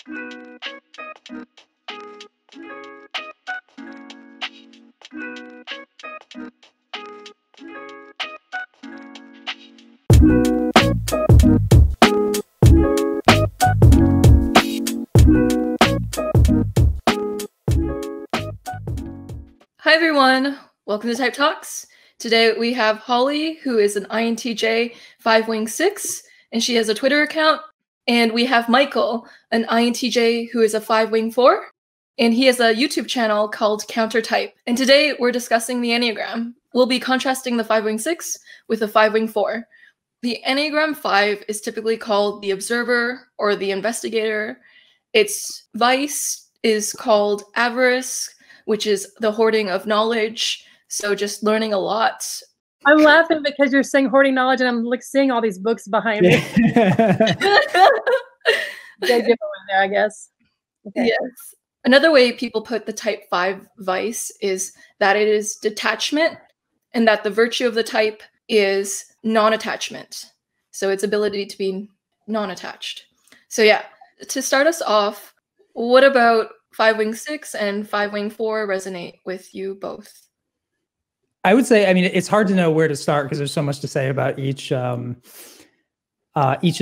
Hi everyone, welcome to Type Talks. Today we have Holly, who is an INTJ 5w6, and she has a Twitter account. And we have Michael, an INTJ who is a 5w4, and he has a YouTube channel called Countertype. And today we're discussing the Enneagram. We'll be contrasting the 5w6 with the 5w4. The Enneagram 5 is typically called the observer or the investigator. Its vice is called avarice, which is the hoarding of knowledge. So just learning a lot. I'm laughing because you're saying hoarding knowledge and I'm like seeing all these books behind me. Good giveaway there, I guess. Okay. Yes. Another way people put the type 5 vice is that it is detachment, and that the virtue of the type is non-attachment. So its ability to be non-attached. So yeah, to start us off, what about 5w6 and 5w4 resonate with you both? I would say, I mean, it's hard to know where to start because there's so much to say about each of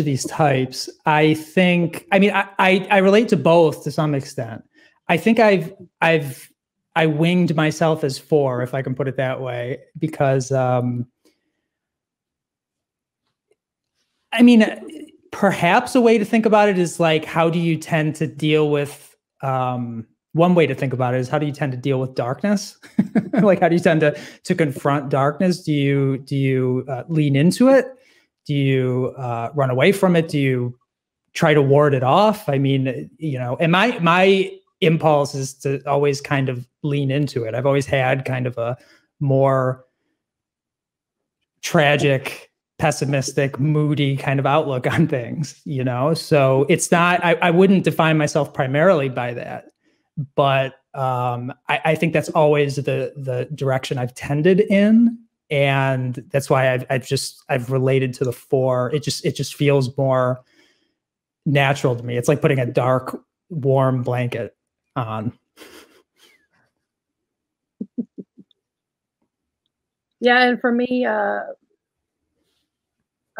these types. I think, I mean, I relate to both to some extent. I think I winged myself as 4, if I can put it that way, because I mean, perhaps a way to think about it is like, how do you tend to deal with one way to think about it is how do you tend to deal with darkness? Like, how do you tend to confront darkness? Do you lean into it? Do you run away from it? Do you try to ward it off? I mean, you know, and my impulse is to always kind of lean into it. I've always had kind of a more tragic, pessimistic, moody kind of outlook on things, you know? So it's not, I wouldn't define myself primarily by that, but I think that's always the direction I've tended in. And that's why I've related to the 4. It just feels more natural to me. It's like putting a dark, warm blanket on. Yeah, and for me, I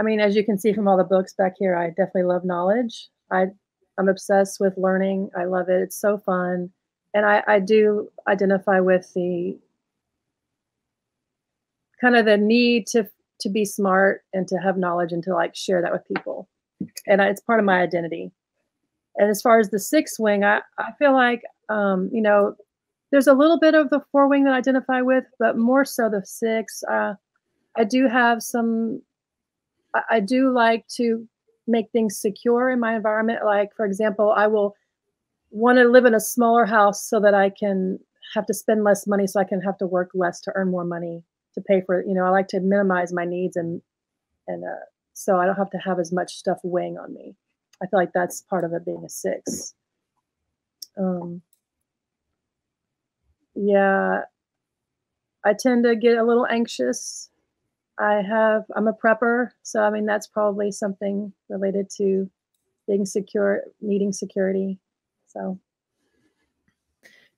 mean, as you can see from all the books back here, I definitely love knowledge. I'm obsessed with learning. I love it. It's so fun. And I do identify with the kind of the need to be smart and to have knowledge and to like share that with people. And it's part of my identity. And as far as the 6 wing, I feel like, you know, there's a little bit of the 4 wing that I identify with, but more so the 6. I do have some, I do like to make things secure in my environment. Like, for example, I will want to live in a smaller house so that I can have to spend less money, so I can have to work less to earn more money to pay for, you know, I like to minimize my needs and so I don't have to have as much stuff weighing on me. I feel like that's part of it being a 6. Yeah, I tend to get a little anxious. I'm a prepper, so I mean that's probably something related to being secure, needing security. So,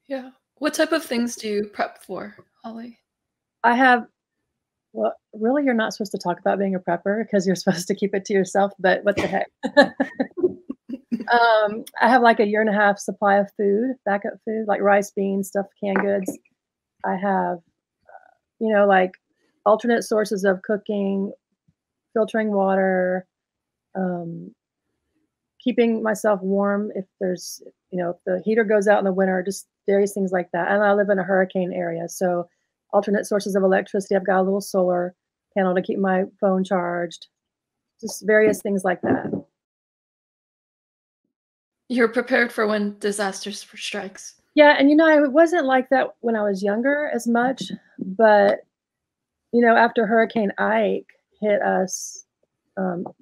yeah. What type of things do you prep for, Holly? I have, well, really, you're not supposed to talk about being a prepper because you're supposed to keep it to yourself. But what the heck? I have like a 1.5 year supply of food, backup food, like rice, beans, stuff, canned goods. I have, you know, like alternate sources of cooking, filtering water, keeping myself warm if there's, you know, if the heater goes out in the winter, just various things like that. And I live in a hurricane area, so alternate sources of electricity. I've got a little solar panel to keep my phone charged, just various things like that. You're prepared for when disaster strikes. Yeah, and you know, I wasn't like that when I was younger as much, but you know, after Hurricane Ike hit us,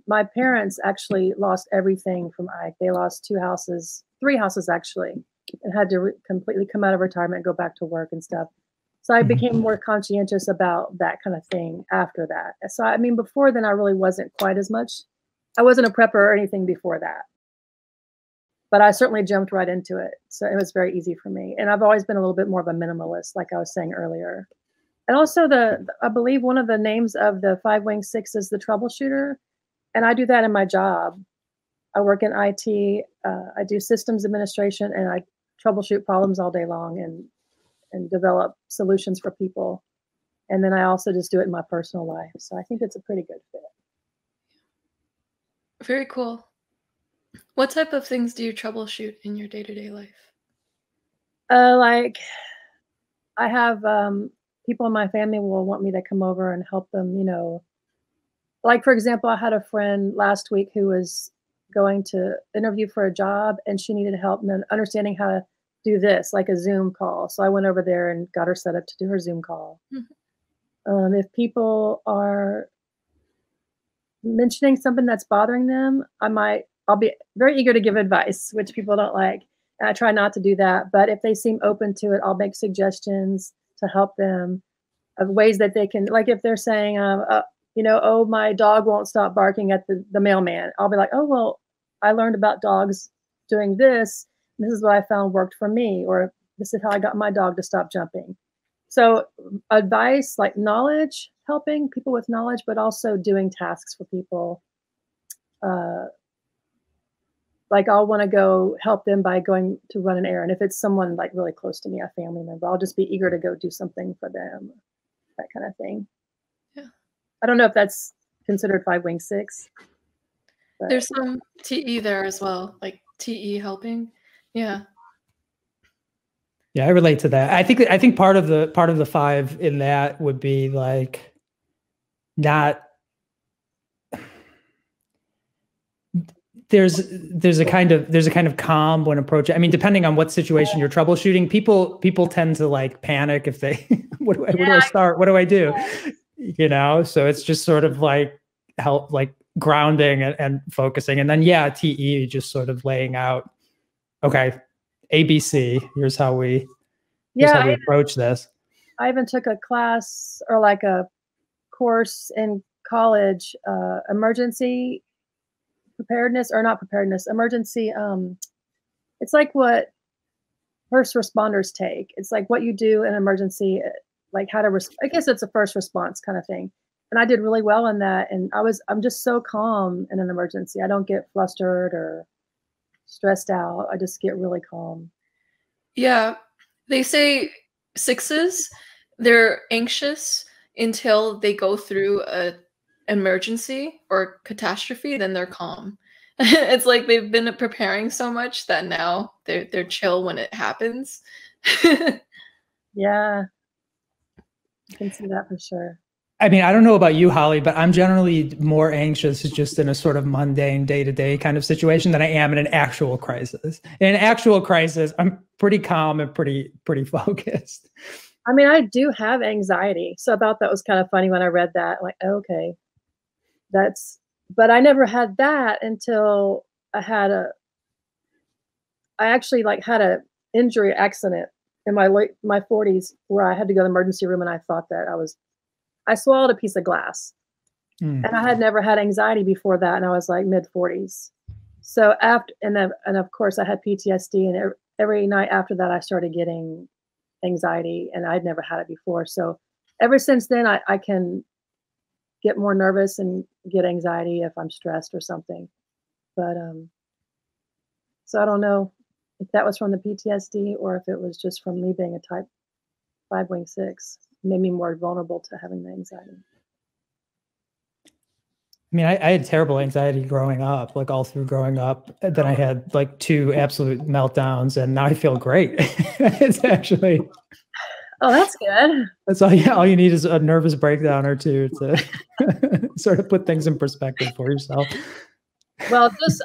my parents actually lost everything from Ike. They lost 3 houses actually, and had to completely come out of retirement and go back to work and stuff. So I became more conscientious about that kind of thing after that. So, I mean, before then, I really wasn't quite as much. I wasn't a prepper or anything before that. but I certainly jumped right into it. So it was very easy for me. And I've always been a little bit more of a minimalist, like I was saying earlier. And also I believe one of the names of the 5w6 is the troubleshooter. And I do that in my job. I work in IT. I do systems administration, and I troubleshoot problems all day long and develop solutions for people. And then I also just do it in my personal life. So I think it's a pretty good fit. Very cool. What type of things do you troubleshoot in your day-to-day life? Like I have people in my family will want me to come over and help them, you know. Like, for example, I had a friend last week who was going to interview for a job, and she needed help in understanding how to do this, like a Zoom call. So I went over there and got her set up to do her Zoom call. Mm-hmm. If people are mentioning something that's bothering them, I'll be very eager to give advice, which people don't like. And I try not to do that. But if they seem open to it, I'll make suggestions to help them of ways that they can, like if they're saying, you know, oh, my dog won't stop barking at the mailman. I'll be like, oh, well, I learned about dogs doing this. This is what I found worked for me. Or this is how I got my dog to stop jumping. So advice, like knowledge, helping people with knowledge, but also doing tasks for people. Like I'll want to go help them by going to run an errand. If it's someone like really close to me, a family member, I'll just be eager to go do something for them, that kind of thing. Yeah. I don't know if that's considered 5w6. There's some TE there as well, like TE helping. Yeah. Yeah, I relate to that. I think part of the 5 in that would be like not. There's a kind of calm when approaching. I mean, depending on what situation you're troubleshooting, people tend to like panic if they where do I start? What do I do? You know, so it's just sort of like help, like grounding and focusing, and then TE just sort of laying out, okay, ABC. Here's how we approach this. I even took a class or like a course in college, emergency preparedness, or not preparedness, emergency. It's like what first responders take. It's like what you do in emergency, like how to, I guess it's a first response kind of thing. And I did really well in that. And I'm just so calm in an emergency. I don't get flustered or stressed out. I just get really calm. Yeah. They say 6s, they're anxious until they go through a emergency or catastrophe, then they're calm. It's like they've been preparing so much that now they're chill when it happens. Yeah, I can see that for sure. I mean, I don't know about you, Holly, but I'm generally more anxious just in a sort of mundane day-to-day kind of situation than I am in an actual crisis. In an actual crisis, I'm pretty calm and pretty focused. I mean, I do have anxiety. So I thought that was kind of funny when I read that, like, okay, but I never had that until I actually like had a injury accident in my 40s where I had to go to the emergency room, and I thought that I swallowed a piece of glass. And I had never had anxiety before that, and I was like mid-40s. So and of course I had PTSD, and every night after that I started getting anxiety, and I'd never had it before. So ever since then I can get more nervous and get anxiety if I'm stressed or something. But so I don't know if that was from the PTSD or if it was just from me being a type 5w6, made me more vulnerable to having the anxiety. I mean, I had terrible anxiety growing up, like all through growing up. Then I had like 2 absolute meltdowns, and now I feel great. It's actually. Oh, that's good. That's all you need is a nervous breakdown or 2 to sort of put things in perspective for yourself. Well, just,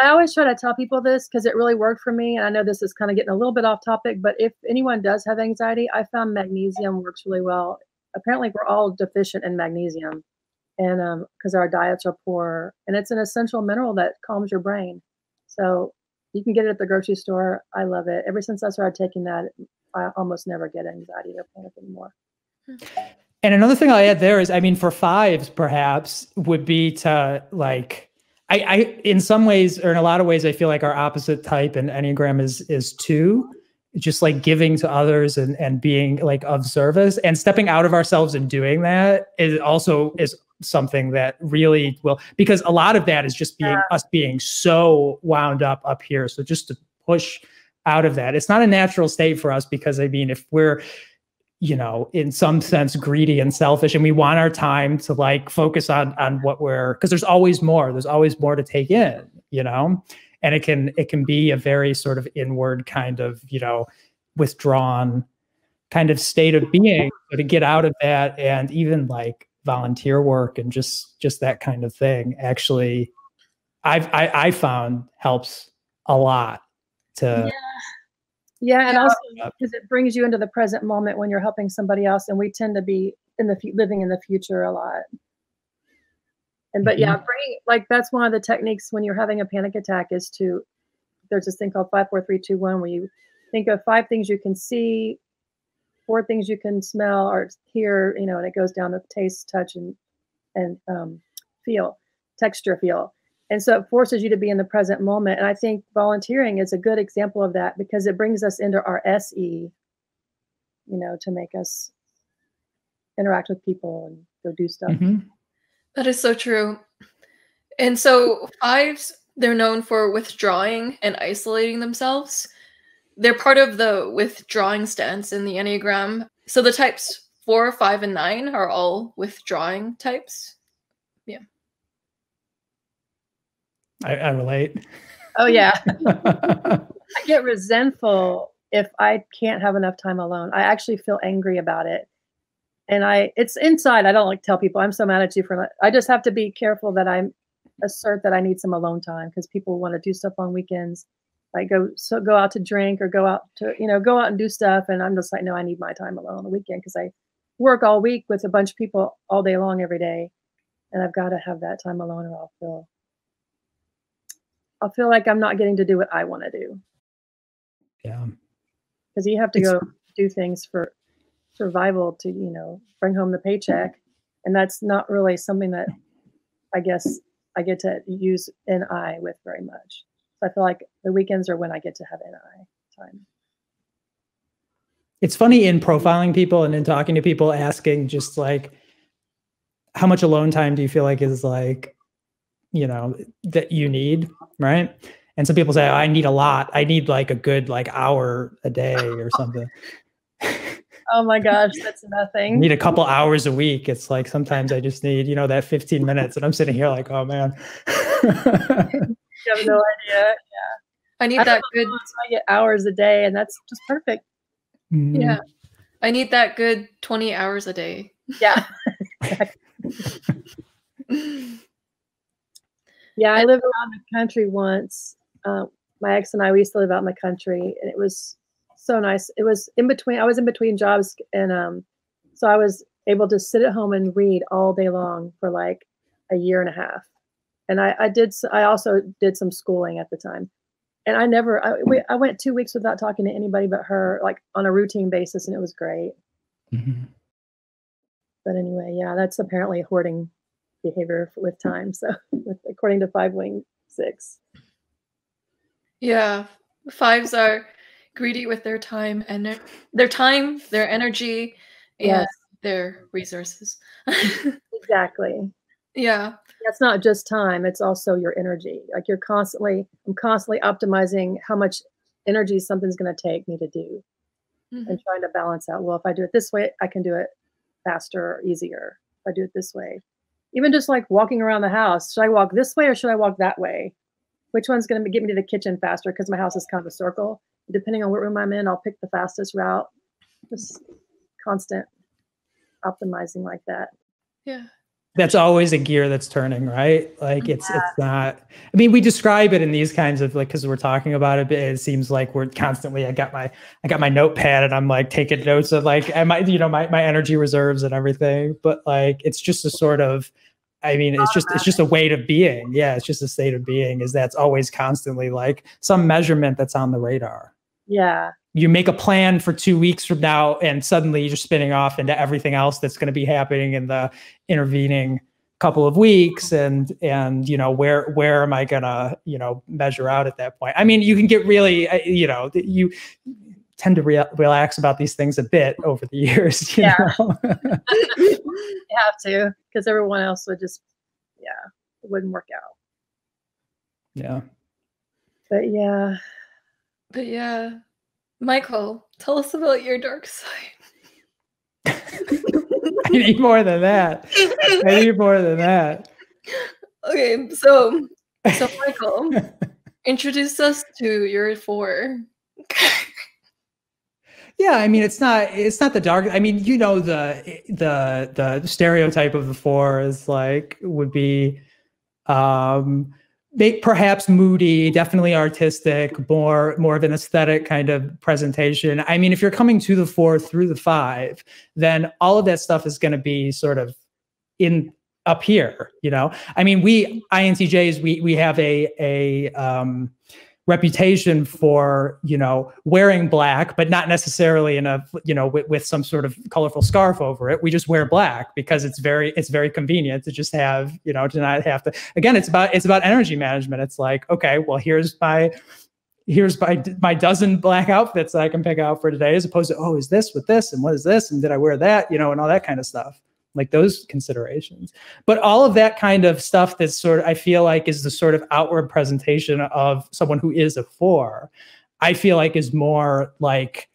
I always try to tell people this because it really worked for me. And I know this is kind of getting a little bit off topic, but if anyone does have anxiety, I found magnesium works really well. Apparently we're all deficient in magnesium, and because our diets are poor, and it's an essential mineral that calms your brain. So you can get it at the grocery store. I love it. Ever since I started taking that, I almost never get anxiety or panic anymore. And another thing I'll add there is, I mean, for 5s perhaps would be to like, I in some ways, or in a lot of ways, I feel like our opposite type in Enneagram is 2, just like giving to others and being like of service, and stepping out of ourselves and doing that is also something that really will, because a lot of that is just being us being so wound up here. So just to push out of that, it's not a natural state for us, because I mean, if we're, you know, in some sense greedy and selfish, and we want our time to like focus on what we're, because there's always more to take in, you know, and it can be a very sort of inward kind of, you know, withdrawn kind of state of being. So to get out of that, and even like volunteer work and just that kind of thing, actually I found helps a lot to and also because it brings you into the present moment when you're helping somebody else, and we tend to be in the living in the future a lot. And but bringing, like, that's one of the techniques when you're having a panic attack, is to, there's this thing called 5, 4, 3, 2, 1, where you think of 5 things you can see, 4 things you can smell or hear, you know, and it goes down to taste, touch, and feel, texture, feel. And so it forces you to be in the present moment. And I think volunteering is a good example of that, because it brings us into our SE, you know, to make us interact with people and go do stuff. That is so true. And so 5s, they're known for withdrawing and isolating themselves. They're part of the withdrawing stance in the Enneagram. So the types 4, 5, and 9 are all withdrawing types. Yeah. I relate. Oh yeah. I get resentful if I can't have enough time alone. I actually feel angry about it. And it's inside. I don't like tell people I'm so mad at you for, I just have to be careful that I assert that I need some alone time, because people want to do stuff on weekends, like go out to drink or go out to, you know, go out and do stuff. And I'm just like, no, I need my time alone on the weekend, because I work all week with a bunch of people all day long every day. And I've got to have that time alone, or I'll feel like I'm not getting to do what I want to do. Yeah. Because you have to go do things for survival to, you know, bring home the paycheck. And that's not really something that I guess I get to use NI with very much. So I feel like the weekends are when I get to have NI time. It's funny, in profiling people and in talking to people, asking just like, how much alone time do you feel like is like, you know, that you need, right? And some people say, oh, I need a lot. I need like a good like hour a day or something. Oh my gosh, that's nothing. I need a couple hours a week. It's like sometimes I just need, you know, that 15 minutes, and I'm sitting here like, oh man. You have no idea. Yeah. I need that good. I get hours a day, and that's just perfect. Yeah. I need that good 20 hours a day. Yeah. Yeah, I lived out in the country once. My ex and I, we used to live out in the country, and it was so nice. It was in between. I was in between jobs, and so I was able to sit at home and read all day long for like a year and a half. And I also did some schooling at the time, and I went 2 weeks without talking to anybody but her, like on a routine basis, and it was great. But anyway, yeah, that's apparently hoarding behavior with time. So according to 5w6. Yeah, 5s are greedy with their time and their energy, and their resources. Exactly. Yeah. That's not just time, it's also your energy. Like I'm constantly optimizing how much energy something's going to take me to do, and trying to balance out, well, if I do it this way, I can do it faster or easier. If I do it this way, even just like walking around the house, should I walk this way or should I walk that way? Which one's going to get me to the kitchen faster? Because my house is kind of a circle. Depending on what room I'm in, I'll pick the fastest route. Just constant optimizing like that. Yeah. That's always a gear that's turning, right? Like it's not, I mean, we describe it in these kinds of like, cause we're talking about it, but it seems like we're constantly, I got my notepad and I'm like taking notes of like, my energy reserves and everything. But like, it's just a sort of, I mean, it's just a way of being. Yeah. It's just a state of being, is that's always constantly like some measurement that's on the radar. Yeah. You make a plan for 2 weeks from now, and suddenly you're spinning off into everything else that's going to be happening in the intervening couple of weeks, and you know, where am I gonna, you know, measure out at that point? I mean, you can get really, you know, you tend to relax about these things a bit over the years, you know? You have to, because everyone else would just, it wouldn't work out. Yeah. But yeah, Michael, tell us about your dark side. I need more than that. I need more than that. Okay, so Michael, introduce us to your 4. Yeah, I mean, it's not the dark. I mean, you know, the stereotype of the 4 is like, would be perhaps moody, definitely artistic, more of an aesthetic kind of presentation. I mean, if you're coming to the 4 through the 5, then all of that stuff is going to be sort of up here, you know? I mean, we INTJs, we have a reputation for, you know, wearing black, but not necessarily in a, you know, with some sort of colorful scarf over it. We just wear black because it's very convenient to just have, you know, to not have to, again, it's about energy management. It's like, okay, well, here's my dozen black outfits that I can pick out for today, as opposed to, oh, is this with this? And what is this? And did I wear that? You know, and all that kind of stuff. Like those considerations. But all of that kind of stuff that's sort of, I feel like, is the sort of outward presentation of someone who is a 4, I feel like is more like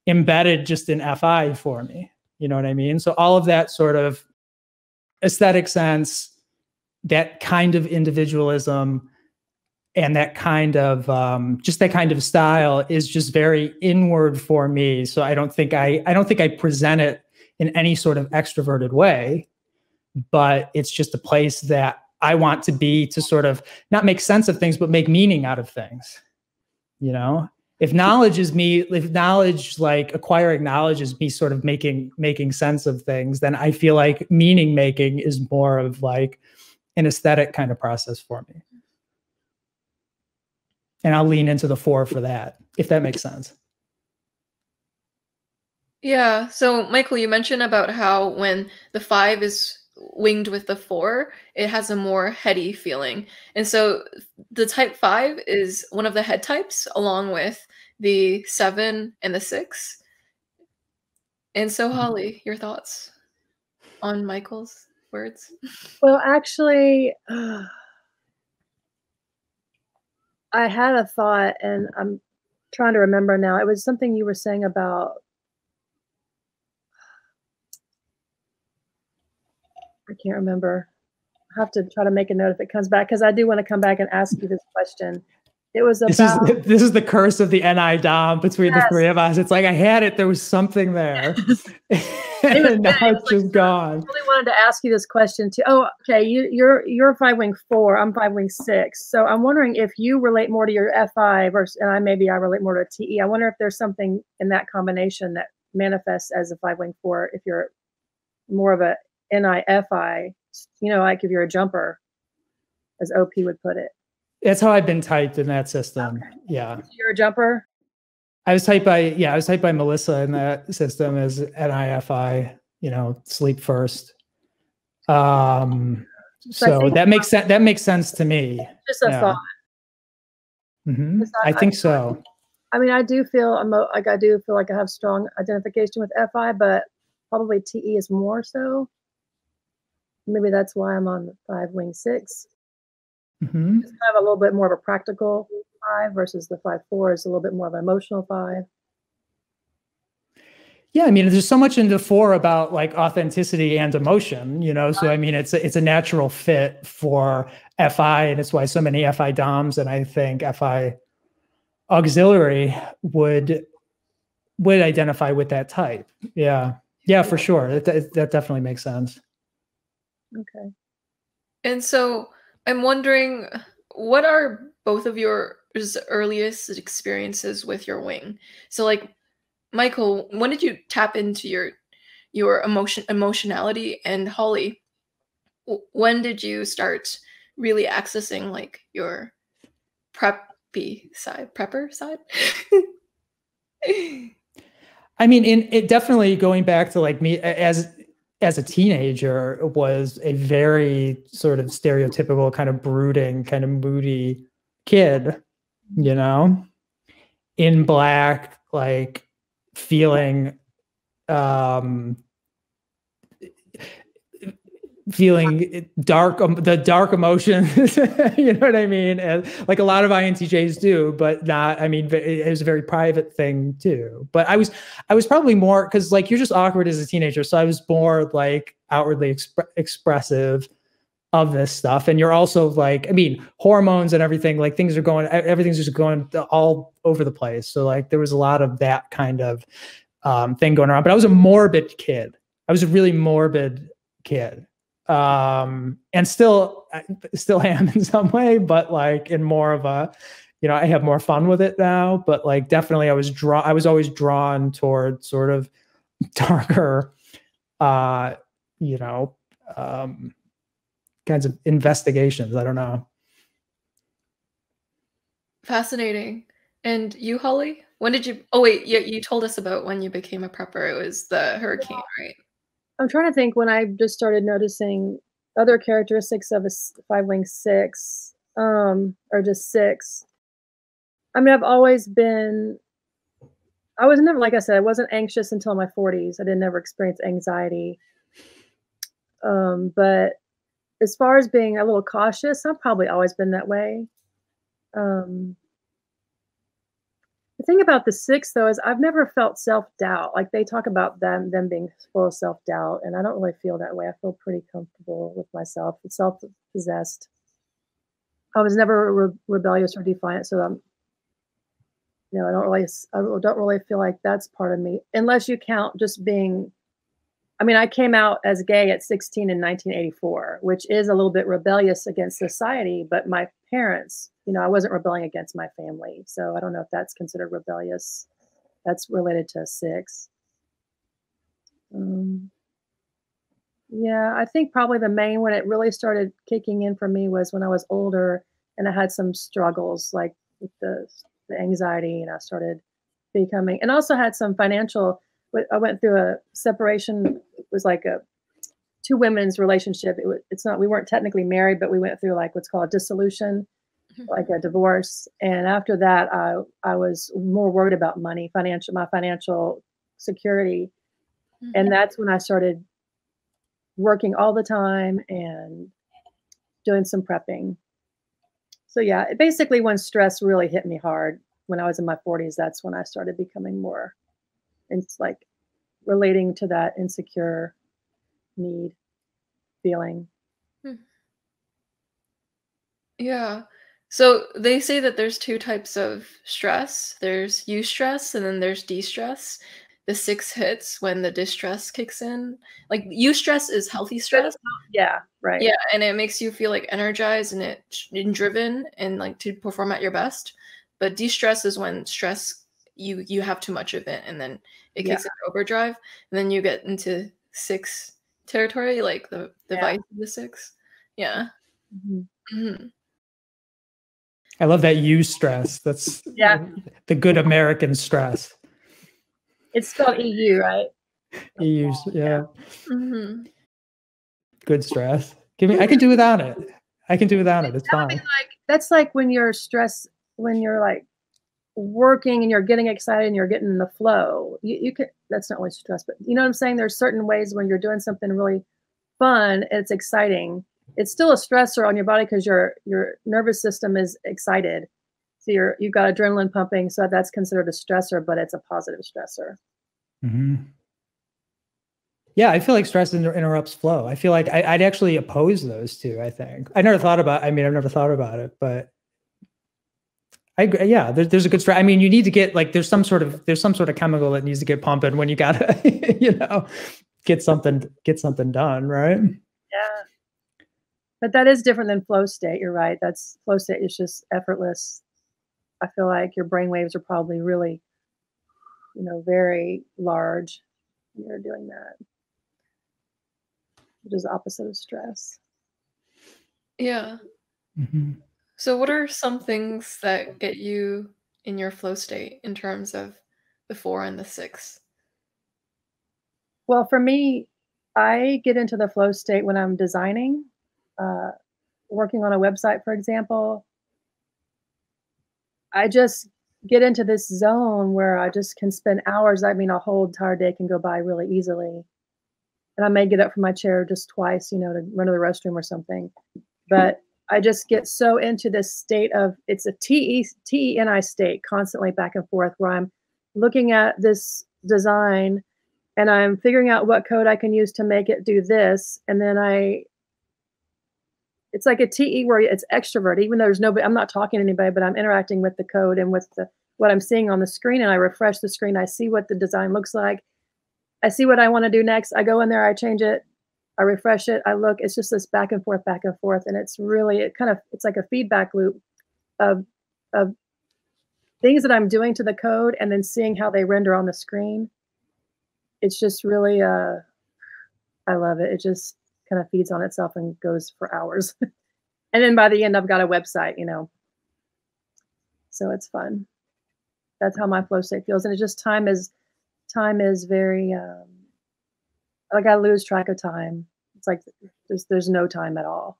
embedded just in FI for me. You know what I mean? So all of that sort of aesthetic sense, that kind of individualism, and that kind of just that kind of style is just very inward for me. So I don't think I present it in any sort of extroverted way, but it's just a place that I want to be, to sort of not make sense of things, but make meaning out of things. You know, if knowledge, like acquiring knowledge is me sort of making sense of things, then I feel like meaning making is more of like an aesthetic kind of process for me. And I'll lean into the 4 for that, if that makes sense. Yeah, so Michael, you mentioned about how when the 5 is winged with the 4, it has a more heady feeling. And so the type 5 is one of the head types, along with the 7 and the 6. And so Holly, your thoughts on Michael's words? well, actually, I had a thought, and I'm trying to remember now. It was something you were saying about, I can't remember. I have to try to make a note if it comes back, because I do want to come back and ask you this question. It was about, this is the curse of the NI Dom between the 3 of us. It's like I had it, there was something there. And now it's just gone. I really wanted to ask you this question too. Oh, okay. You're 5 wing 4. I'm 5 wing 6. So I'm wondering if you relate more to your FI versus, and I relate more to a TE. I wonder if there's something in that combination that manifests as a 5 wing 4. If you're more of a NIFI, you know, like if you're a jumper, as OP would put it. That's how I've been typed in that system. Okay. Yeah. So you're a jumper? I was typed by Melissa in that system as NIFI, you know, sleep first. So that makes sense to me. Just a thought. Mm-hmm. I think so. I mean, I do feel like I have strong identification with FI, but probably TE is more so. Maybe that's why I'm on the 5 wing 6. Mm-hmm. It's kind of a little bit more of a practical 5 versus the 5-4 is a little bit more of an emotional 5. Yeah, I mean, there's so much in the 4 about like authenticity and emotion, you know. So I mean, it's a natural fit for FI, and it's why so many FI DOMs and I think FI auxiliary would identify with that type. Yeah, for sure. That definitely makes sense. Okay. And so I'm wondering, what are both of your earliest experiences with your wing? So like, Michael, when did you tap into your emotionality? And Holly, when did you start really accessing like your prepper side? I mean, it definitely going back to like me as as a teenager was a very sort of stereotypical kind of brooding, kind of moody kid, you know, in black, like feeling feeling dark, the dark emotions, you know what I mean? And like a lot of INTJs do, but not, I mean, it was a very private thing too. But I was probably more, cause like you're just awkward as a teenager. So I was more like outwardly expressive of this stuff. And you're also like, I mean, hormones and everything, like everything's just going all over the place. So like there was a lot of that kind of thing going around, but I was a morbid kid. I was a really morbid kid. And still am in some way, but like in more of a, you know, I have more fun with it now, but like definitely I was always drawn toward sort of darker, you know, kinds of investigations. I don't know. Fascinating. And you, Holly? When did you, oh wait, you told us about when you became a prepper. It was the hurricane, right? I'm trying to think when I just started noticing other characteristics of a 5w6, or just 6. I mean, I've always been, I was never, like I said, I wasn't anxious until my 40s. I didn't ever experience anxiety. But as far as being a little cautious, I've probably always been that way. The thing about the 6 though is I've never felt self-doubt. Like they talk about them being full of self-doubt, and I don't really feel that way. I feel pretty comfortable with myself, self-possessed. I was never rebellious or defiant, so I'm, you know, I don't really feel like that's part of me, unless you count just being. I mean, I came out as gay at 16 in 1984, which is a little bit rebellious against society, but my parents, you know, I wasn't rebelling against my family. So I don't know if that's considered rebellious. That's related to 6. Yeah, I think probably the main, when it really started kicking in for me was when I was older and I had some struggles like with the anxiety, and I started becoming, and also had some financial, I went through a separation. It was like a 2 women's relationship. We weren't technically married, but we went through like what's called dissolution, like a divorce. And after that, I was more worried about money, my financial security. And that's when I started working all the time and doing some prepping. So yeah, basically when stress really hit me hard when I was in my 40s, that's when I started becoming more, it's like relating to that insecure need feeling. Yeah. So they say that there's 2 types of stress. There's eustress and then there's de-stress. The 6 hits when the distress kicks in. Like eustress is healthy stress. Yeah, right. Yeah, and it makes you feel like energized and driven and like to perform at your best. But de-stress is when stress, you have too much of it, and then it kicks into overdrive, and then you get into 6 territory, like the vice of the 6. Yeah. I love that stress. That's the good American stress. It's spelled EU, right? EU, yeah. Good stress. I can do without it. I can do without it. It's fine. That's like when you're stressed, when you're like working and you're getting excited and you're getting in the flow. You can, that's not always stress, but you know what I'm saying? There's certain ways when you're doing something really fun, it's exciting. It's still a stressor on your body because your nervous system is excited. So you've got adrenaline pumping, so that's considered a stressor, but it's a positive stressor. Yeah, I feel like stress interrupts flow. I feel like I'd actually oppose those 2, I think. I've never thought about it, but there's a good stress. I mean, you need to get like, there's some sort of chemical that needs to get pumping when you gotta, you know, get something done, right? Yeah. But that is different than flow state. You're right. That's flow state is just effortless. I feel like your brain waves are probably really, you know, very large when you're doing that, which is the opposite of stress. Yeah. So what are some things that get you in your flow state in terms of the 4 and the 6? Well, for me, I get into the flow state when I'm designing, working on a website, for example. I just get into this zone where I just can spend hours. I mean, a whole entire day can go by really easily. And I may get up from my chair just twice, to run to the restroom or something. But I just get so into this state of, it's a TENI state, constantly back and forth, where I'm looking at this design and I'm figuring out what code I can use to make it do this. And then it's like a TE where it's extrovert, even though there's nobody, I'm not talking to anybody, but I'm interacting with the code and with what I'm seeing on the screen. And I refresh the screen. I see what the design looks like. I see what I want to do next. I go in there, I change it, I refresh it, I look. It's just this back and forth. And it's really, it's like a feedback loop of things that I'm doing to the code and then seeing how they render on the screen. It's just really, I love it. It just kind of feeds on itself and goes for hours. And then by the end, I've got a website, so it's fun. That's how my flow state feels. And it's just time is very, like I lose track of time. It's like there's no time at all.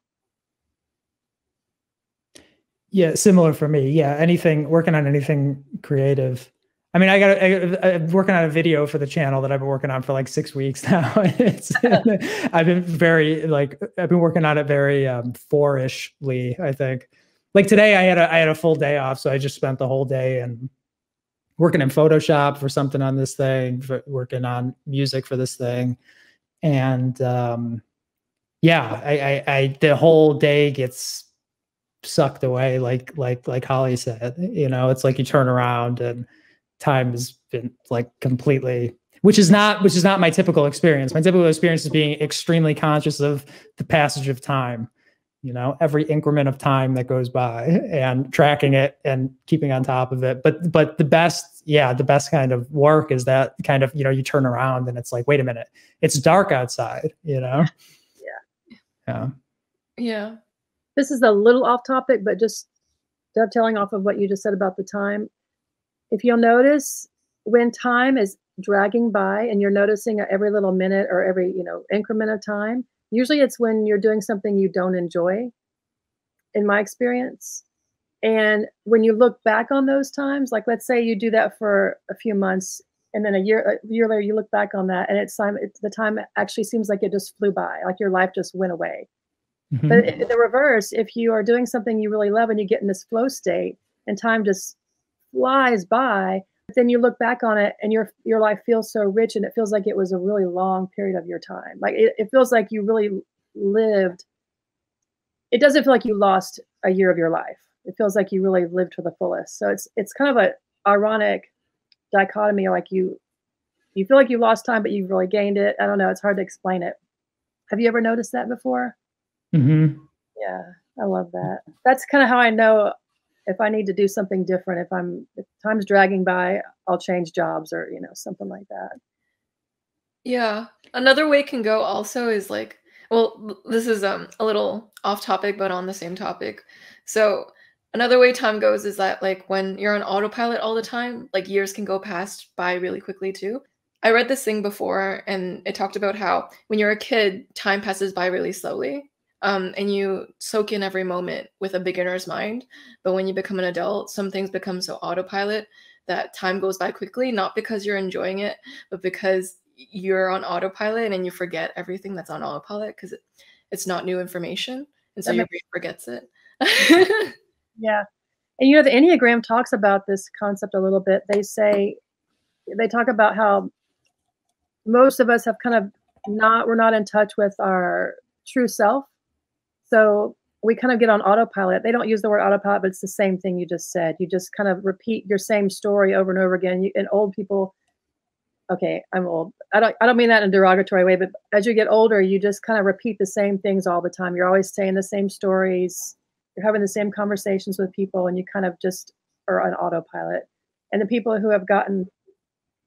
Yeah, similar for me. Yeah, working on anything creative. I mean, I'm working on a video for the channel that I've been working on for like 6 weeks now. I've been working on it very 4-ishly, I think. Like today I had a full day off, so I just spent the whole day and working in Photoshop for something on this thing, working on music for this thing. And yeah, the whole day gets sucked away, like Holly said. It's like you turn around and time has been like completely, which is not my typical experience. My typical experience is being extremely conscious of the passage of time, every increment of time that goes by and tracking it and keeping on top of it. But the best kind of work is that kind of, you turn around and it's like, wait a minute, it's dark outside, Yeah. Yeah. This is a little off topic, but just dovetailing off of what you just said about the time. If you'll notice, when time is dragging by and you're noticing every little minute or every, increment of time, usually it's when you're doing something you don't enjoy, in my experience. And when you look back on those times, like let's say you do that for a few months and then a year later you look back on that and the time actually seems like it just flew by, like your life just went away. Mm-hmm. But in the reverse, if you are doing something you really love and you get in this flow state and time just flies by, but then you look back on it and your life feels so rich and it feels like it was a really long period of your time. Like it feels like you really lived. It doesn't feel like you lost a year of your life. It feels like you really lived to the fullest. So it's kind of an ironic dichotomy. Like you feel like you lost time, but you really gained it. I don't know. It's hard to explain it. Have you ever noticed that before? Mm-hmm. Yeah, I love that. That's kind of how I know if I need to do something different. If time's dragging by, I'll change jobs or, something like that. Yeah. Another way it can go also is like, well, this is a little off topic, but on the same topic. So another way time goes is that like when you're on autopilot all the time, like years can go past by really quickly too. I read this thing before and it talked about how when you're a kid, time passes by really slowly. And you soak in every moment with a beginner's mind. But when you become an adult, some things become so autopilot that time goes by quickly, not because you're enjoying it, but because you're on autopilot and you forget everything that's on autopilot because it's not new information. And so your brain forgets it. Yeah. And the Enneagram talks about this concept a little bit. They talk about how most of us have we're not in touch with our true self. So we kind of get on autopilot. They don't use the word autopilot, but it's the same thing you just said. You just kind of repeat your same story over and over again. And old people, okay, I'm old. I don't mean that in a derogatory way, but as you get older, you just kind of repeat the same things all the time. You're always saying the same stories. You're having the same conversations with people, and you kind of just are on autopilot. And the people who have gotten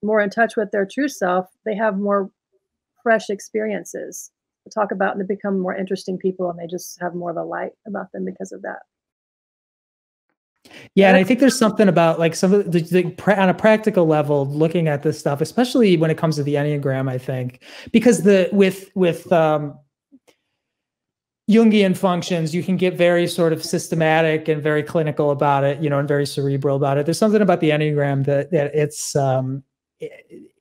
more in touch with their true self, they have more fresh experiences to talk about, and they become more interesting people, and they just have more of a light about them because of that. Yeah, and I think there's something about like some of on a practical level, looking at this stuff, especially when it comes to the Enneagram, I think, because with Jungian functions, you can get very sort of systematic and very clinical about it, you know, and very cerebral about it. There's something about the Enneagram that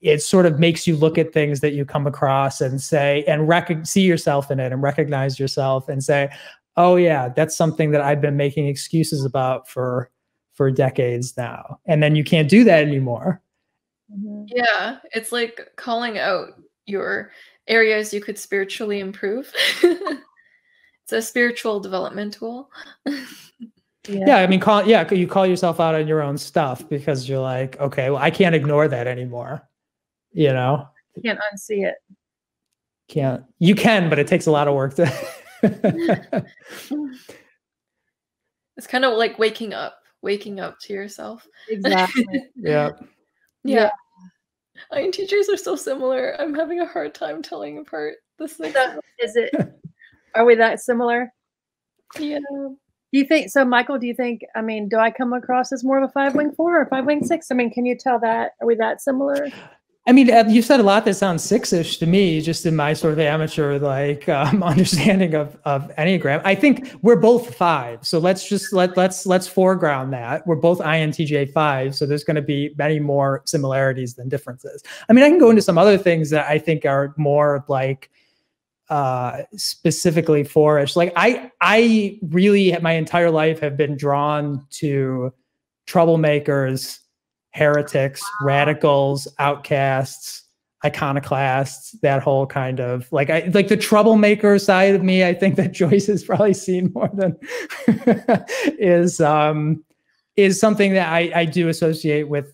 it sort of makes you look at things that you come across and say, and see yourself in it and recognize yourself and say, oh yeah, that's something that I've been making excuses about for decades now. And then you can't do that anymore. Yeah, it's like calling out your areas you could spiritually improve. It's a spiritual development tool. Yeah, I mean, you call yourself out on your own stuff because you're like, okay, well, I can't ignore that anymore. You know? You can't unsee it. You can, but it takes a lot of work to It's kind of like waking up to yourself. Exactly. Yeah. INTJs are so similar. I'm having a hard time telling apart this thing. Are we that similar? Yeah. Do you think so, Michael? Do you think? I mean, do I come across as more of a 5-wing 4 or 5-wing 6? I mean, can you tell that? Are we that similar? I mean, you've said a lot that sounds 6-ish to me, just in my sort of amateur understanding of Enneagram. I think we're both 5, so let's foreground that we're both INTJ 5. So there's going to be many more similarities than differences. I mean, I can go into some other things that I think are more like specifically 4-ish. Like I really my entire life have been drawn to troublemakers, heretics, radicals, outcasts, iconoclasts, that whole kind of like the troublemaker side of me. I think that Joyce has probably seen more than is something that I do associate with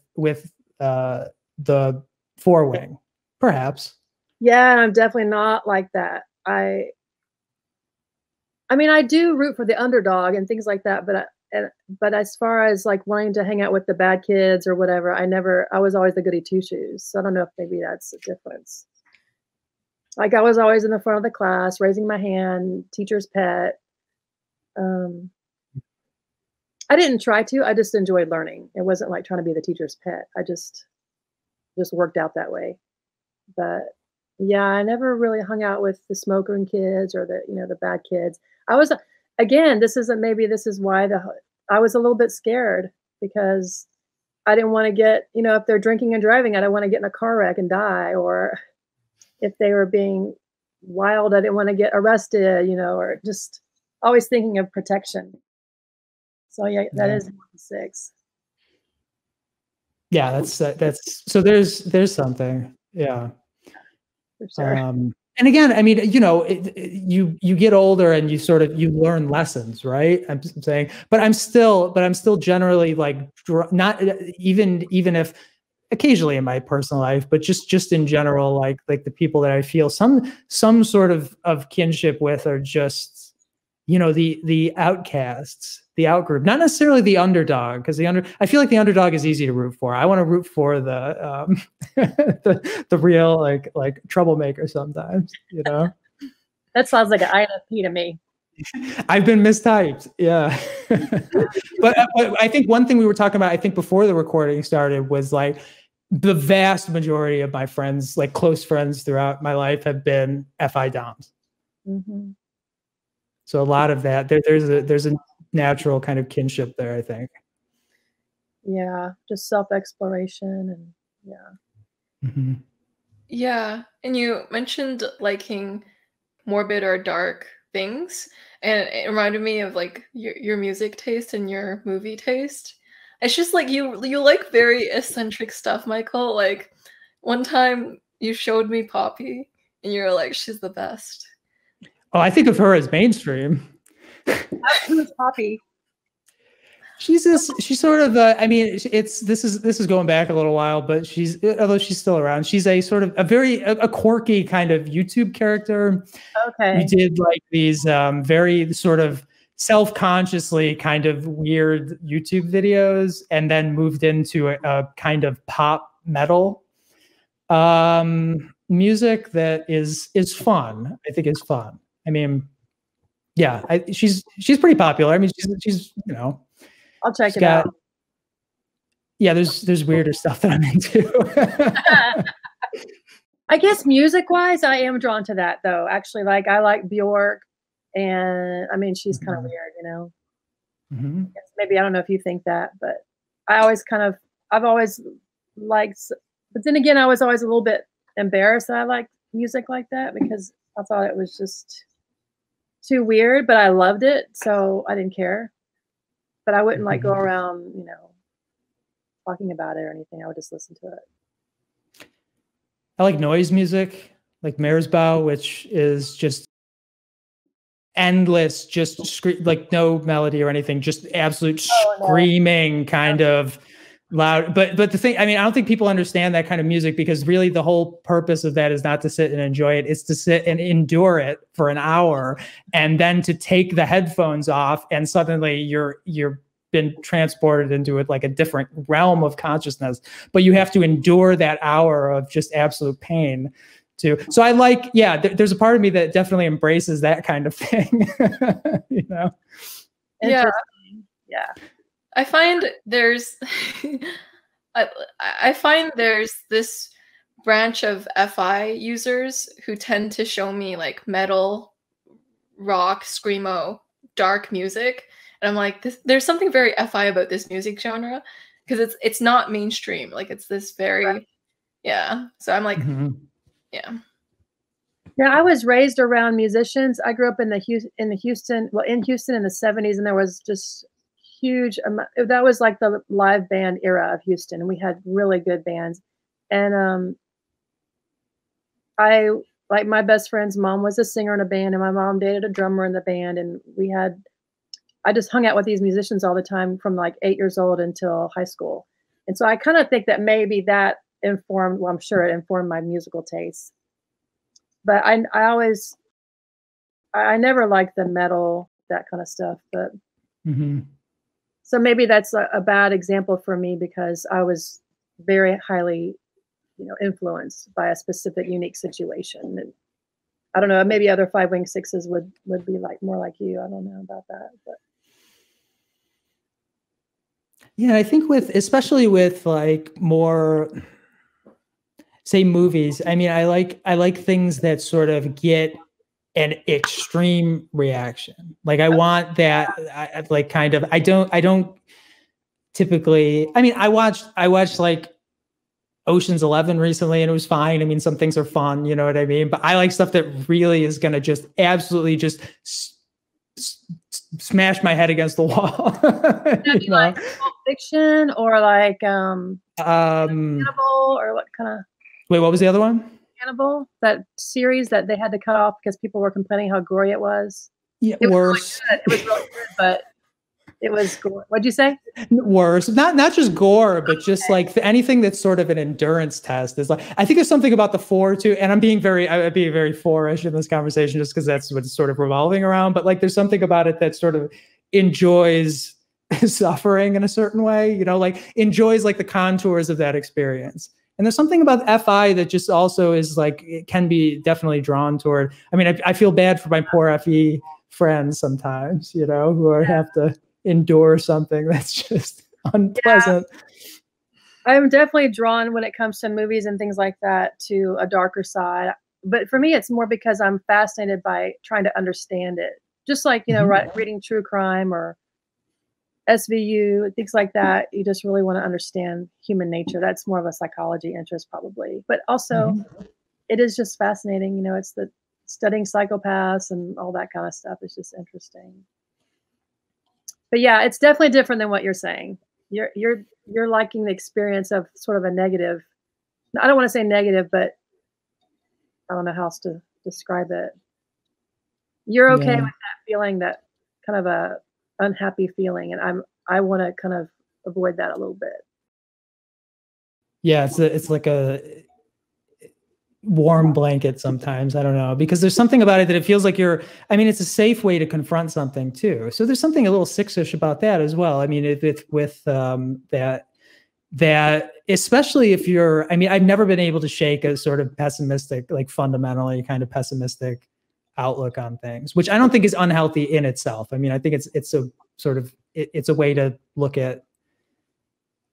the 4-wing, perhaps. Yeah, I'm definitely not like that. I mean, I do root for the underdog and things like that, but as far as like wanting to hang out with the bad kids or whatever, I was always the goody two shoes. So I don't know if maybe that's a difference. Like I was always in the front of the class, raising my hand, teacher's pet. I didn't try to, I just enjoyed learning. It wasn't like trying to be the teacher's pet. I just worked out that way. But yeah, I never really hung out with the smoking kids or the bad kids. Again, this is why I was a little bit scared because I didn't want to get, if they're drinking and driving, I didn't want to get in a car wreck and die, or if they were being wild, I didn't want to get arrested, or just always thinking of protection. So yeah, that is 6. Yeah, that's so there's something. Yeah. For sure. And again, I mean, you get older and you learn lessons, right? I'm saying, but I'm still generally like not even if occasionally in my personal life, but just in general, like the people that I feel some sort of kinship with are just, the outcasts, the outgroup, not necessarily the underdog, because I feel like the underdog is easy to root for. I want to root for the the real like troublemaker sometimes, That sounds like an INFP to me. I've been mistyped, yeah. but I think one thing we were talking about, I think before the recording started, was like the vast majority of my friends, like close friends throughout my life, have been FI doms. Mm-hmm. So a lot of that, there's a natural kind of kinship there, I think. Yeah, just self-exploration and yeah. Mm-hmm. Yeah, and you mentioned liking morbid or dark things, and it reminded me of like your music taste and your movie taste. It's just like you like very eccentric stuff, Michael. Like one time you showed me Poppy, and you were like, "She's the best." Oh, I think of her as mainstream. Who's Poppy? She's sort of this is going back a little while, but although she's still around, she's a sort of a quirky kind of YouTube character. Okay. We did like these very sort of self-consciously kind of weird YouTube videos, and then moved into a kind of pop metal music that is fun. I think is fun. I mean, yeah, she's pretty popular. I mean, she's I'll check it out. Yeah, there's weirder stuff that I'm into. I guess music-wise, I am drawn to that, though. Actually, like, I like Bjork, and I mean, she's kind of weird, you know? Maybe, I don't know if you think that, but I've always liked, but then again, I was always a little bit embarrassed that I liked music like that because I thought it was just too weird, but I loved it, so I didn't care. But I wouldn't like go around, you know, talking about it or anything. I would just listen to it. I like noise music, like Meersbau, which is just endless, just like no melody or anything, just absolute screaming kind of loud. But the thing, I mean, I don't think people understand that kind of music because really the whole purpose of that is not to sit and enjoy it. It's to sit and endure it for an hour and then to take the headphones off and suddenly you're been transported into it like a different realm of consciousness, but you have to endure that hour of just absolute pain too. So I like, yeah, there's a part of me that definitely embraces that kind of thing. You know? Yeah. Yeah. I find there's I find there's this branch of FI users who tend to show me like metal, rock, screamo, dark music. And I'm like, there's something very FI about this music genre because it's not mainstream. Like it's this very, yeah. So I'm like, yeah. Yeah, I was raised around musicians. I grew up in Houston in the 70s, and there was just huge. That was like the live band era of Houston, and we had really good bands. And I like my best friend's mom was a singer in a band, and my mom dated a drummer in the band, and I just hung out with these musicians all the time from like 8 years old until high school. And so I kind of think that maybe that informed, well, I'm sure it informed my musical taste. But I never liked the metal, that kind of stuff. But so maybe that's a bad example for me because I was very highly, you know, influenced by a specific unique situation. And I don't know, maybe other 5w6s would be like more like you. I don't know about that, but. Yeah, I think especially with like more, say, movies. I mean, I like things that sort of get an extreme reaction. Like I want that. I don't typically. I mean, I watched like Ocean's 11 recently, and it was fine. I mean, some things are fun, you know what I mean. But I like stuff that really is going to just absolutely just smash my head against the wall. You know? Like Pulp Fiction or like Cannibal or what kind of? Wait, what was the other one? Cannibal, that series that they had to cut off because people were complaining how gory it was. Yeah, worse. It was really good, but it was gore. What'd you say? Worse. Not just gore, but just like anything that's sort of an endurance test is like, I think there's something about the 4 too. And I'd be very 4-ish in this conversation just because that's what it's sort of revolving around. But like there's something about it that sort of enjoys suffering in a certain way, you know, like enjoys like the contours of that experience. And there's something about FI that just also is like, it can be definitely drawn toward. I mean, I feel bad for my poor FE friends sometimes, you know, who have to endure something that's just unpleasant. Yeah. I'm definitely drawn when it comes to movies and things like that to a darker side. But for me, it's more because I'm fascinated by trying to understand it. Just like, you know, reading true crime or SVU, things like that. You just really want to understand human nature. That's more of a psychology interest probably. But also it is just fascinating. You know, it's the studying psychopaths and all that kind of stuff. It's just interesting. But yeah, it's definitely different than what you're saying. You're liking the experience of sort of a negative. I don't want to say negative, but I don't know how else to describe it. You're okay with that feeling, that kind of a unhappy feeling, and I want to kind of avoid that a little bit. Yeah, it's like a warm blanket sometimes. I don't know, because there's something about it that it feels like I mean, it's a safe way to confront something too. So there's something a little 6-ish about that as well. I mean, with that, especially if I mean, I've never been able to shake a sort of pessimistic, like fundamentally kind of pessimistic outlook on things, which I don't think is unhealthy in itself. I mean, I think it's a sort of, it's a way to look at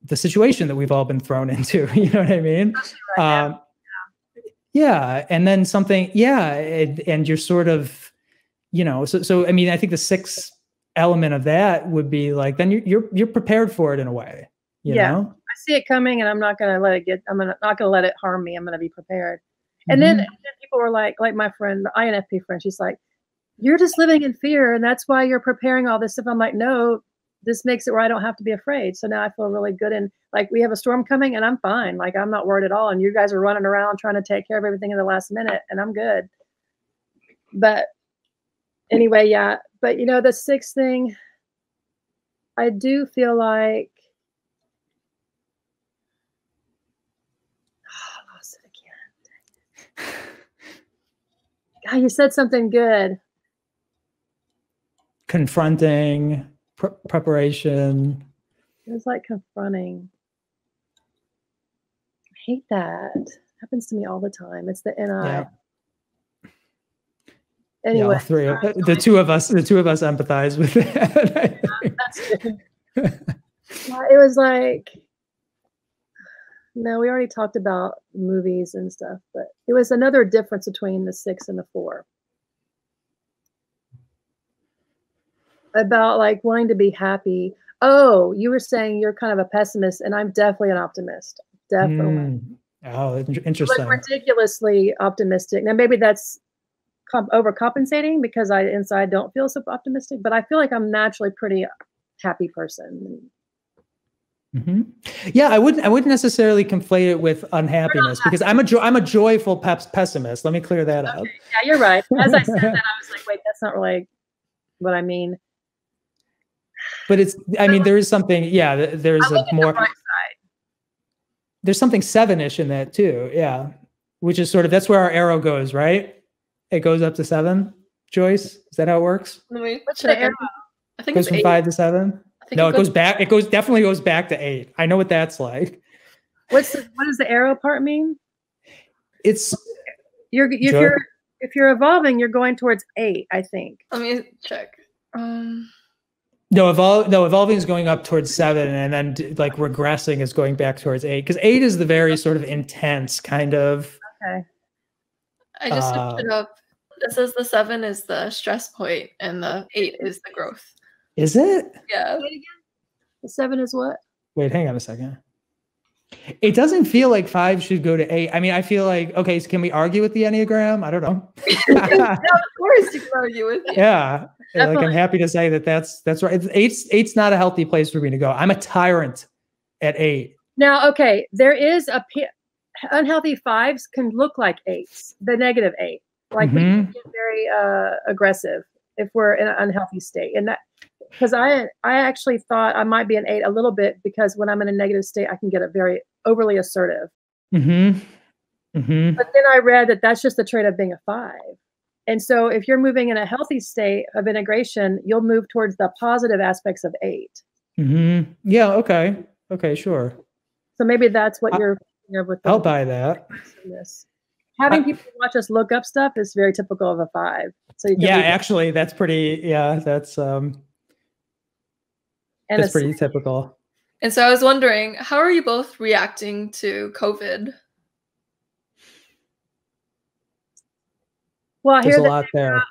the situation that we've all been thrown into. You know what I mean? Right yeah. And then something, yeah. And you're sort of, you know, so I mean, I think the 6th element of that would be like, then you're prepared for it in a way, you know? I see it coming and I'm not going to let it not going to let it harm me. I'm going to be prepared. And then people were like my friend, the INFP friend, she's like, you're just living in fear. And that's why you're preparing all this stuff. I'm like, no, this makes it where I don't have to be afraid. So now I feel really good. And like, we have a storm coming and I'm fine. Like, I'm not worried at all. And you guys are running around trying to take care of everything in the last minute and I'm good. But anyway, yeah. But you know, the 6th thing, I do feel like, I lost it again. God, you said something good. Confronting, preparation. It was like confronting. I hate that. It happens to me all the time. It's the NI. Yeah. Anyway, yeah, all 3 of the two of us empathize with that. That's good. It was like, no, we already talked about movies and stuff, but it was another difference between the 6 and the 4. About like wanting to be happy. Oh, you were saying you're kind of a pessimist, and I'm definitely an optimist. Definitely. Oh, interesting. Like ridiculously optimistic. Now maybe that's overcompensating because I inside don't feel so optimistic, but I feel like I'm naturally pretty happy person. Yeah, I wouldn't necessarily conflate it with unhappiness because I'm a joyful pessimist. Let me clear that up. Yeah, you're right. As I said that, I was like, wait, that's not really what I mean. But it's, I mean, there is something, yeah, there's a more, the right side. There's something 7-ish in that too. Yeah. Which is sort of, that's where our arrow goes, right? It goes up to 7. Joyce, is that how it works? What's the arrow? I think It goes from 5 to 7. No, it goes back. It definitely goes back to 8. I know what that's like. What does the arrow part mean? It's if you're evolving, you're going towards 8, I think. Let me check. No, evolving is going up towards 7, and then like regressing is going back towards 8. Because 8 is the very sort of intense kind of. Okay. I just looked it up. It says the 7 is the stress point, and the 8 is the growth. Is it? Yeah. The 7 is what? Wait, hang on a second. It doesn't feel like 5 should go to 8. I mean, I feel like, okay, so can we argue with the Enneagram? I don't know. Yeah, of course you can argue with it. Yeah. Like, I'm happy to say that that's right. 8's not a healthy place for me to go. I'm a tyrant at 8. Now, okay, there is unhealthy 5s can look like 8s, the negative 8. Like we can get very aggressive if we're in an unhealthy state. And that, because I actually thought I might be an 8 a little bit, because when I'm in a negative state, I can get very overly assertive. But then I read that that's just the trait of being a 5. And so if you're moving in a healthy state of integration, you'll move towards the positive aspects of 8. Yeah. Okay. Okay. Sure. So maybe that's what you're thinking of with I'll buy that. Having people watch us look up stuff is very typical of a 5. So you can actually, that's pretty. Yeah, that's pretty typical. And so I was wondering, how are you both reacting to COVID? Well, there's a lot there.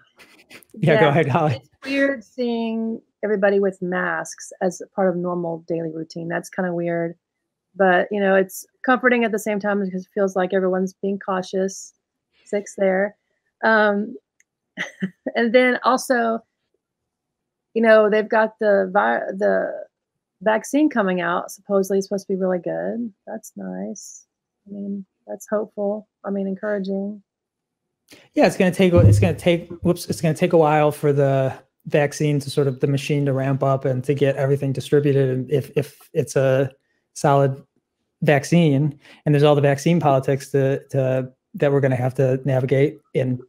Yeah, go ahead, Holly. It's weird seeing everybody with masks as part of normal daily routine. That's kind of weird. But, you know, it's comforting at the same time because it feels like everyone's being cautious. 6 there. And then also, you know, they've got the vaccine coming out. Supposedly it's supposed to be really good. That's nice. I mean, that's hopeful. I mean, encouraging. Yeah, it's going to take a while for the vaccine to sort of the machine to ramp up and to get everything distributed. And if it's a solid vaccine, and there's all the vaccine politics that we're going to have to navigate in,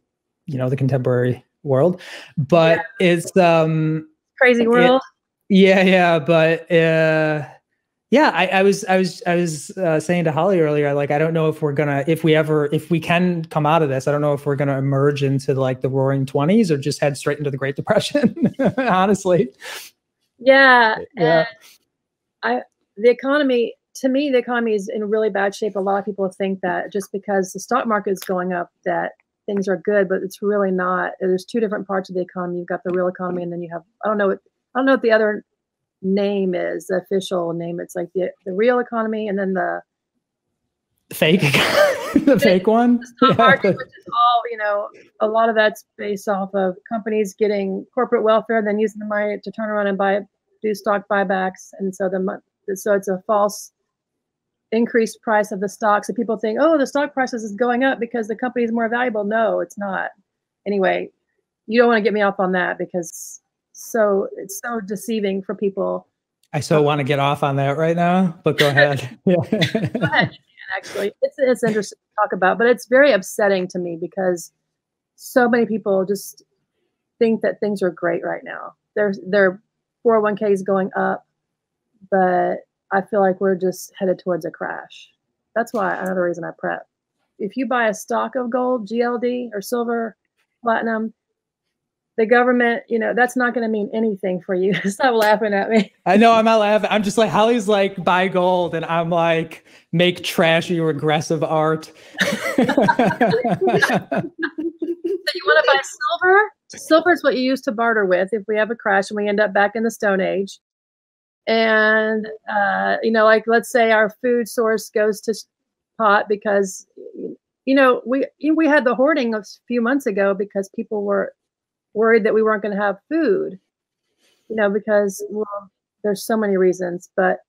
you know, the contemporary world. But it's crazy world. I was saying to Holly earlier, like, I don't know if if we can come out of this, I don't know if we're going to emerge into like the roaring 20s or just head straight into the Great Depression, honestly. Yeah. the economy, to me, the economy is in really bad shape. A lot of people think that just because the stock market is going up, that things are good, but it's really not. There's two different parts of the economy. You've got the real economy, and then you have, I don't know what the other name is, the official name. It's like the real economy, and then the fake, the fake one. The stock market, which is all, you know, a lot of that's based off of companies getting corporate welfare and then using the money to turn around and do stock buybacks. And so so it's a false increased price of the stock. So people think, oh, the stock prices is going up because the company is more valuable. No, it's not. Anyway, you don't want to get me off on that because it's so deceiving for people. I so want to get off on that right now, but go ahead. Go ahead. Actually, it's interesting to talk about, but it's very upsetting to me because so many people just think that things are great right now. Their 401k is going up, but I feel like we're just headed towards a crash. That's why another reason I prep. If you buy a stock of gold, GLD or silver, platinum, the government, you know, that's not going to mean anything for you. Stop laughing at me. I know, I'm not laughing. I'm just like, Holly's like, buy gold. And I'm like, make trashy or aggressive art. So you want to buy silver? Silver is what you use to barter with if we have a crash and we end up back in the Stone Age. And, you know, like, let's say our food source goes to pot because, you know, we had the hoarding a few months ago because people were worried that we weren't going to have food, you know, because, well, there's so many reasons. But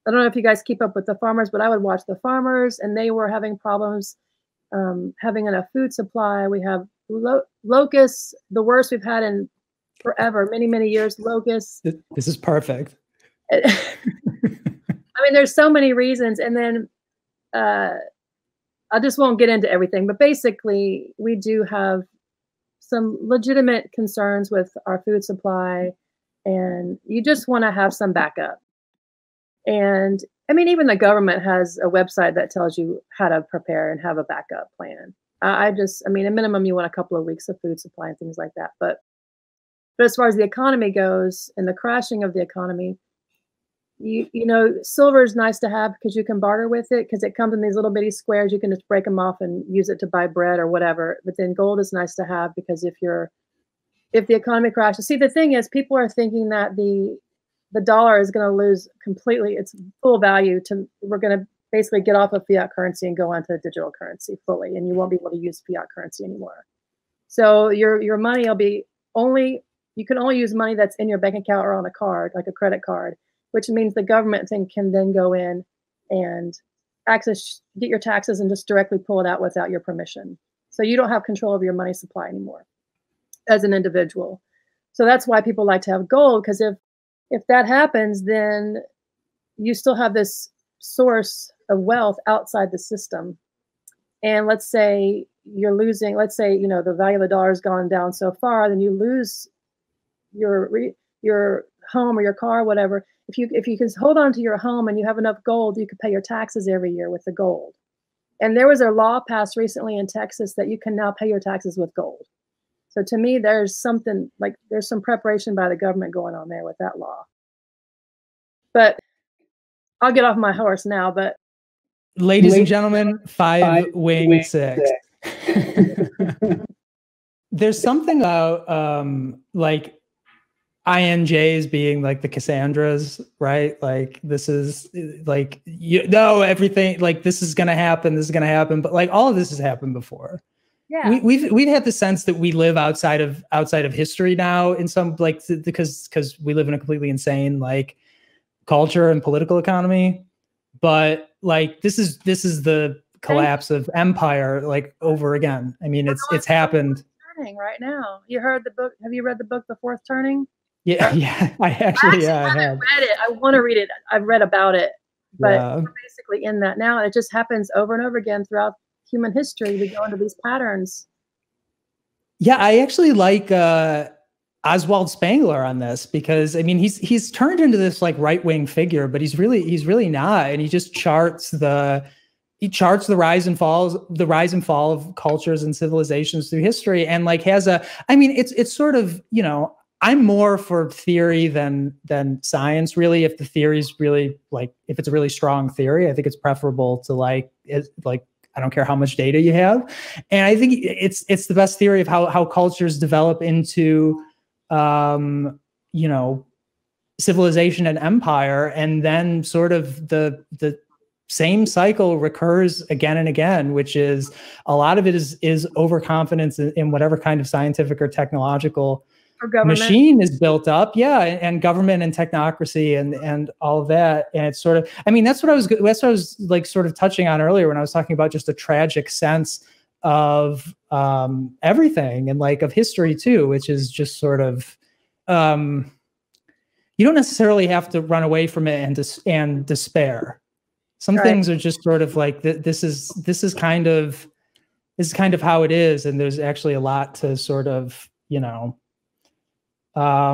I don't know if you guys keep up with the farmers, but I would watch the farmers, and they were having problems having enough food supply. We have locusts, the worst we've had in forever, many, many years. Locusts. This is perfect. I mean, there's so many reasons. And then I just won't get into everything, but basically we do have some legitimate concerns with our food supply, and you just want to have some backup. And I mean, even the government has a website that tells you how to prepare and have a backup plan. I mean, at minimum, you want a couple of weeks of food supply and things like that. But as far as the economy goes and the crashing of the economy, you know, silver is nice to have because you can barter with it because it comes in these little bitty squares. You can just break them off and use it to buy bread or whatever. But then gold is nice to have because if the economy crashes, see, the thing is, people are thinking that the dollar is going to lose completely its full value. We're going to basically get off of fiat currency and go onto digital currency fully, and you won't be able to use fiat currency anymore. So your money will be you can only use money that's in your bank account or on a card, like a credit card, which means the government can then go in and get your taxes and just directly pull it out without your permission. So you don't have control of your money supply anymore as an individual. So that's why people like to have gold, because if that happens, then you still have this source of wealth outside the system. And let's say you're losing, let's say, you know, the value of the dollar has gone down so far, then you lose your home or your car or whatever. If you can hold on to your home and you have enough gold, you could pay your taxes every year with the gold. And there was a law passed recently in Texas that you can now pay your taxes with gold. So to me, there's some preparation by the government going on there with that law. But I'll get off my horse now. But ladies and gentlemen, 5w6. There's something about like INJs being like the Cassandras, right? Like, this is like, you know, everything, like, this is going to happen. This is going to happen. But like, all of this has happened before. Yeah. We've had the sense that we live outside of history now in some, like, because we live in a completely insane, like, culture and political economy. But like, this is the collapse of empire, like, over again. I mean, it's happened. Turning right now. You heard the book? Have you read the book, The Fourth Turning? Yeah. I actually have read it. I want to read it. I've read about it, but we're basically in that now. It just happens over and over again throughout human history. We go into these patterns. Yeah, I actually like Oswald Spengler on this, because I mean, he's turned into this like right-wing figure, but he's really not, and he just charts the rise and fall of cultures and civilizations through history, and like I mean, it's sort of, you know, I'm more for theory than science, really. If the theory is really like, if it's a really strong theory, I think it's preferable to like I don't care how much data you have. And I think it's the best theory of how cultures develop into, you know, civilization and empire. And then sort of the same cycle recurs again and again, which is a lot of it is overconfidence in whatever kind of scientific or technological machine is built up. Yeah. And government and technocracy and all of that. And it's sort of, I mean, that's what I was like sort of touching on earlier when I was talking about just a tragic sense of everything and like of history too, which is just sort of, you don't necessarily have to run away from it and despair. Some things are just sort of like, this is kind of how it is. And there's actually a lot to sort of, you know, I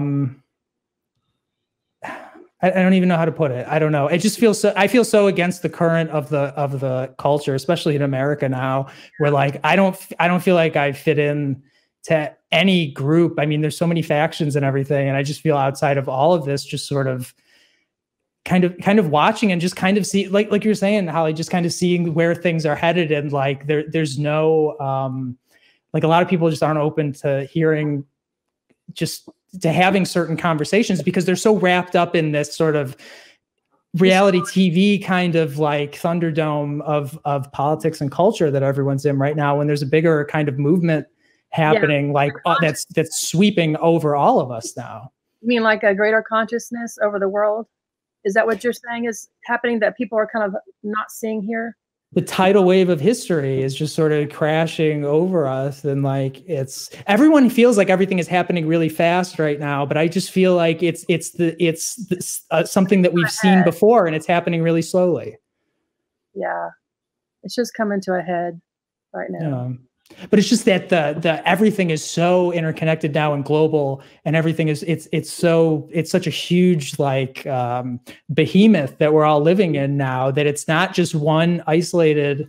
don't even know how to put it. I don't know. It just feels so, I feel so against the current of the culture, especially in America now, where like, I don't feel like I fit in to any group. I mean, there's so many factions and everything. And I just feel outside of all of this, just sort of kind of watching and just kind of see, like you're saying, Holly, just kind of seeing where things are headed. And like, there's no, like a lot of people just aren't open to hearing, just to having certain conversations because they're so wrapped up in this sort of reality TV kind of like Thunderdome of politics and culture that everyone's in right now, when there's a bigger kind of movement happening, like that's sweeping over all of us now. You mean like a greater consciousness over the world? Is that what you're saying is happening that people are kind of not seeing here? The tidal wave of history is just sort of crashing over us. And like, everyone feels like everything is happening really fast right now, but I just feel like it's something that we've seen before and it's happening really slowly. Yeah. It's just coming to a head right now. Yeah. But it's just that the everything is so interconnected now and global, and everything is it's such a huge like behemoth that we're all living in now, that it's not just one isolated,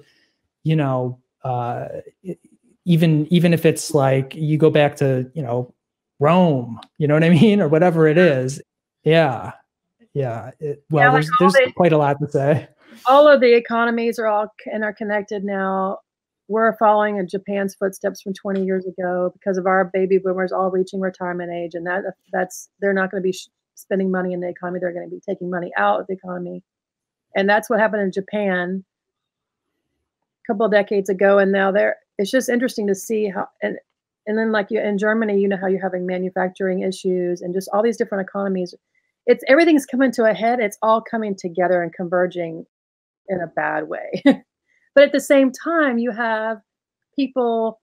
you know, even if it's like you go back to, you know, Rome, you know what I mean, or whatever it is. Yeah. There's quite a lot to say. All of the economies are all interconnected now. We're following in Japan's footsteps from 20 years ago because of our baby boomers all reaching retirement age, and they're not going to be spending money in the economy. They're going to be taking money out of the economy, and that's what happened in Japan a couple of decades ago. And now it's just interesting to see how and then like in Germany, you know how you're having manufacturing issues and just all these different economies. Everything's coming to a head. It's all coming together and converging in a bad way. But at the same time, you have people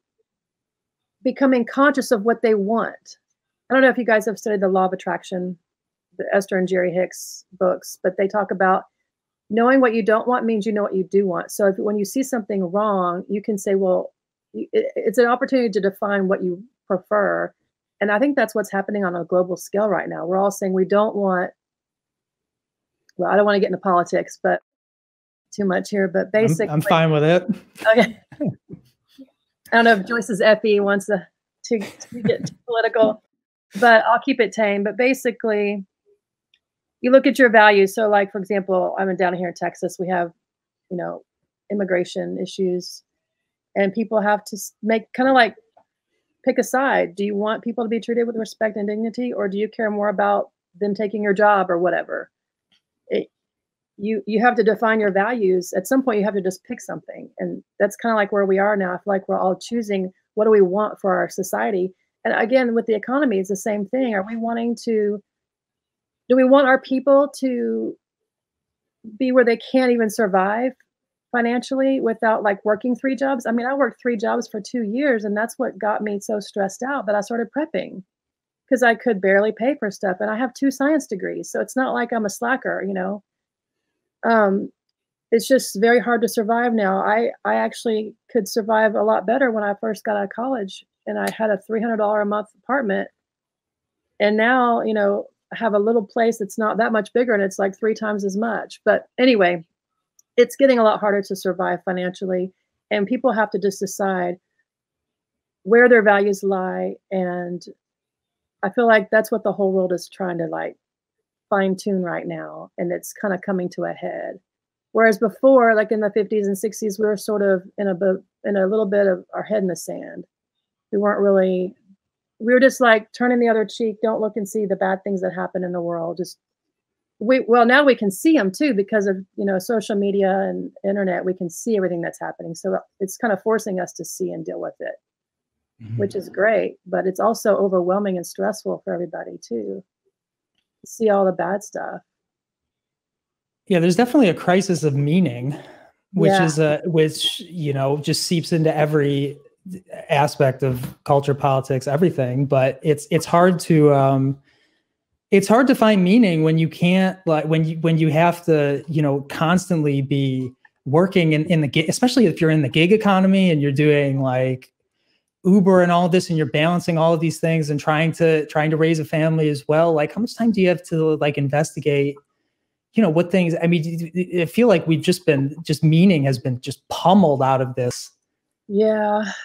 becoming conscious of what they want. I don't know if you guys have studied the law of attraction, the Esther and Jerry Hicks books, but they talk about knowing what you don't want means you know what you do want. So when you see something wrong, you can say, well, it's an opportunity to define what you prefer. And I think that's what's happening on a global scale right now. We're all saying we don't want, well, I don't want to get into politics, but too much here, but basically I'm fine with it. Okay. I don't know if Joyce's FE wants to get too political, but I'll keep it tame. But basically, you look at your values. So like, for example, I'm down here in Texas, we have, you know, immigration issues, and people have to make kind of like pick a side. Do you want people to be treated with respect and dignity, or do you care more about them taking your job or whatever? You have to define your values. At some point, you have to just pick something. And that's kind of like where we are now. I feel like we're all choosing, what do we want for our society? And again, with the economy, it's the same thing. Do we want our people to be where they can't even survive financially without like working 3 jobs? I mean, I worked 3 jobs for 2 years, and that's what got me so stressed out that I started prepping, because I could barely pay for stuff. And I have 2 science degrees. So it's not like I'm a slacker, you know. It's just very hard to survive now. I actually could survive a lot better when I first got out of college, and I had a $300 a month apartment. And now, you know, I have a little place that's not that much bigger, and it's like 3 times as much. But anyway, it's getting a lot harder to survive financially, and people have to just decide where their values lie. And I feel like that's what the whole world is trying to like fine tune right now. And it's kind of coming to a head. Whereas before, like in the 50s and 60s, we were sort of in a little bit of our head in the sand. We were just like turning the other cheek. Don't look and see the bad things that happen in the world. Well, now we can see them too, because of, you know, social media and internet, we can see everything that's happening. So it's kind of forcing us to see and deal with it, which is great, but it's also overwhelming and stressful for everybody too, to see all the bad stuff. Yeah, there's definitely a crisis of meaning, which you know, just seeps into every aspect of culture, politics, everything. But it's hard to find meaning when you can't, like, when you have to, you know, constantly be working in the gig, especially if you're in the gig economy and you're doing like Uber and all this, and you're balancing all of these things and trying to raise a family as well. Like, how much time do you have to like investigate, you know, what things? I mean, I feel like meaning has been just pummeled out of this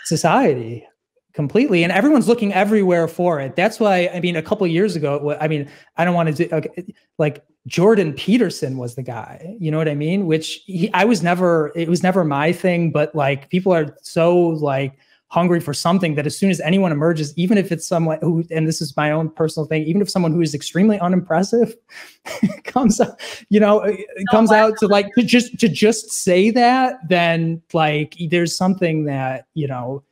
society completely, and everyone's looking everywhere for it. That's why, I mean, a couple of years ago, I mean, I don't want to do, like, Jordan Peterson was the guy, you know what I mean? Which it was never my thing, but like, people are so like hungry for something that as soon as anyone emerges, even if it's someone who, and this is my own personal thing, even if someone who is extremely unimpressive comes out, you know, comes out to like, to just say that, then like, there's something that, you know,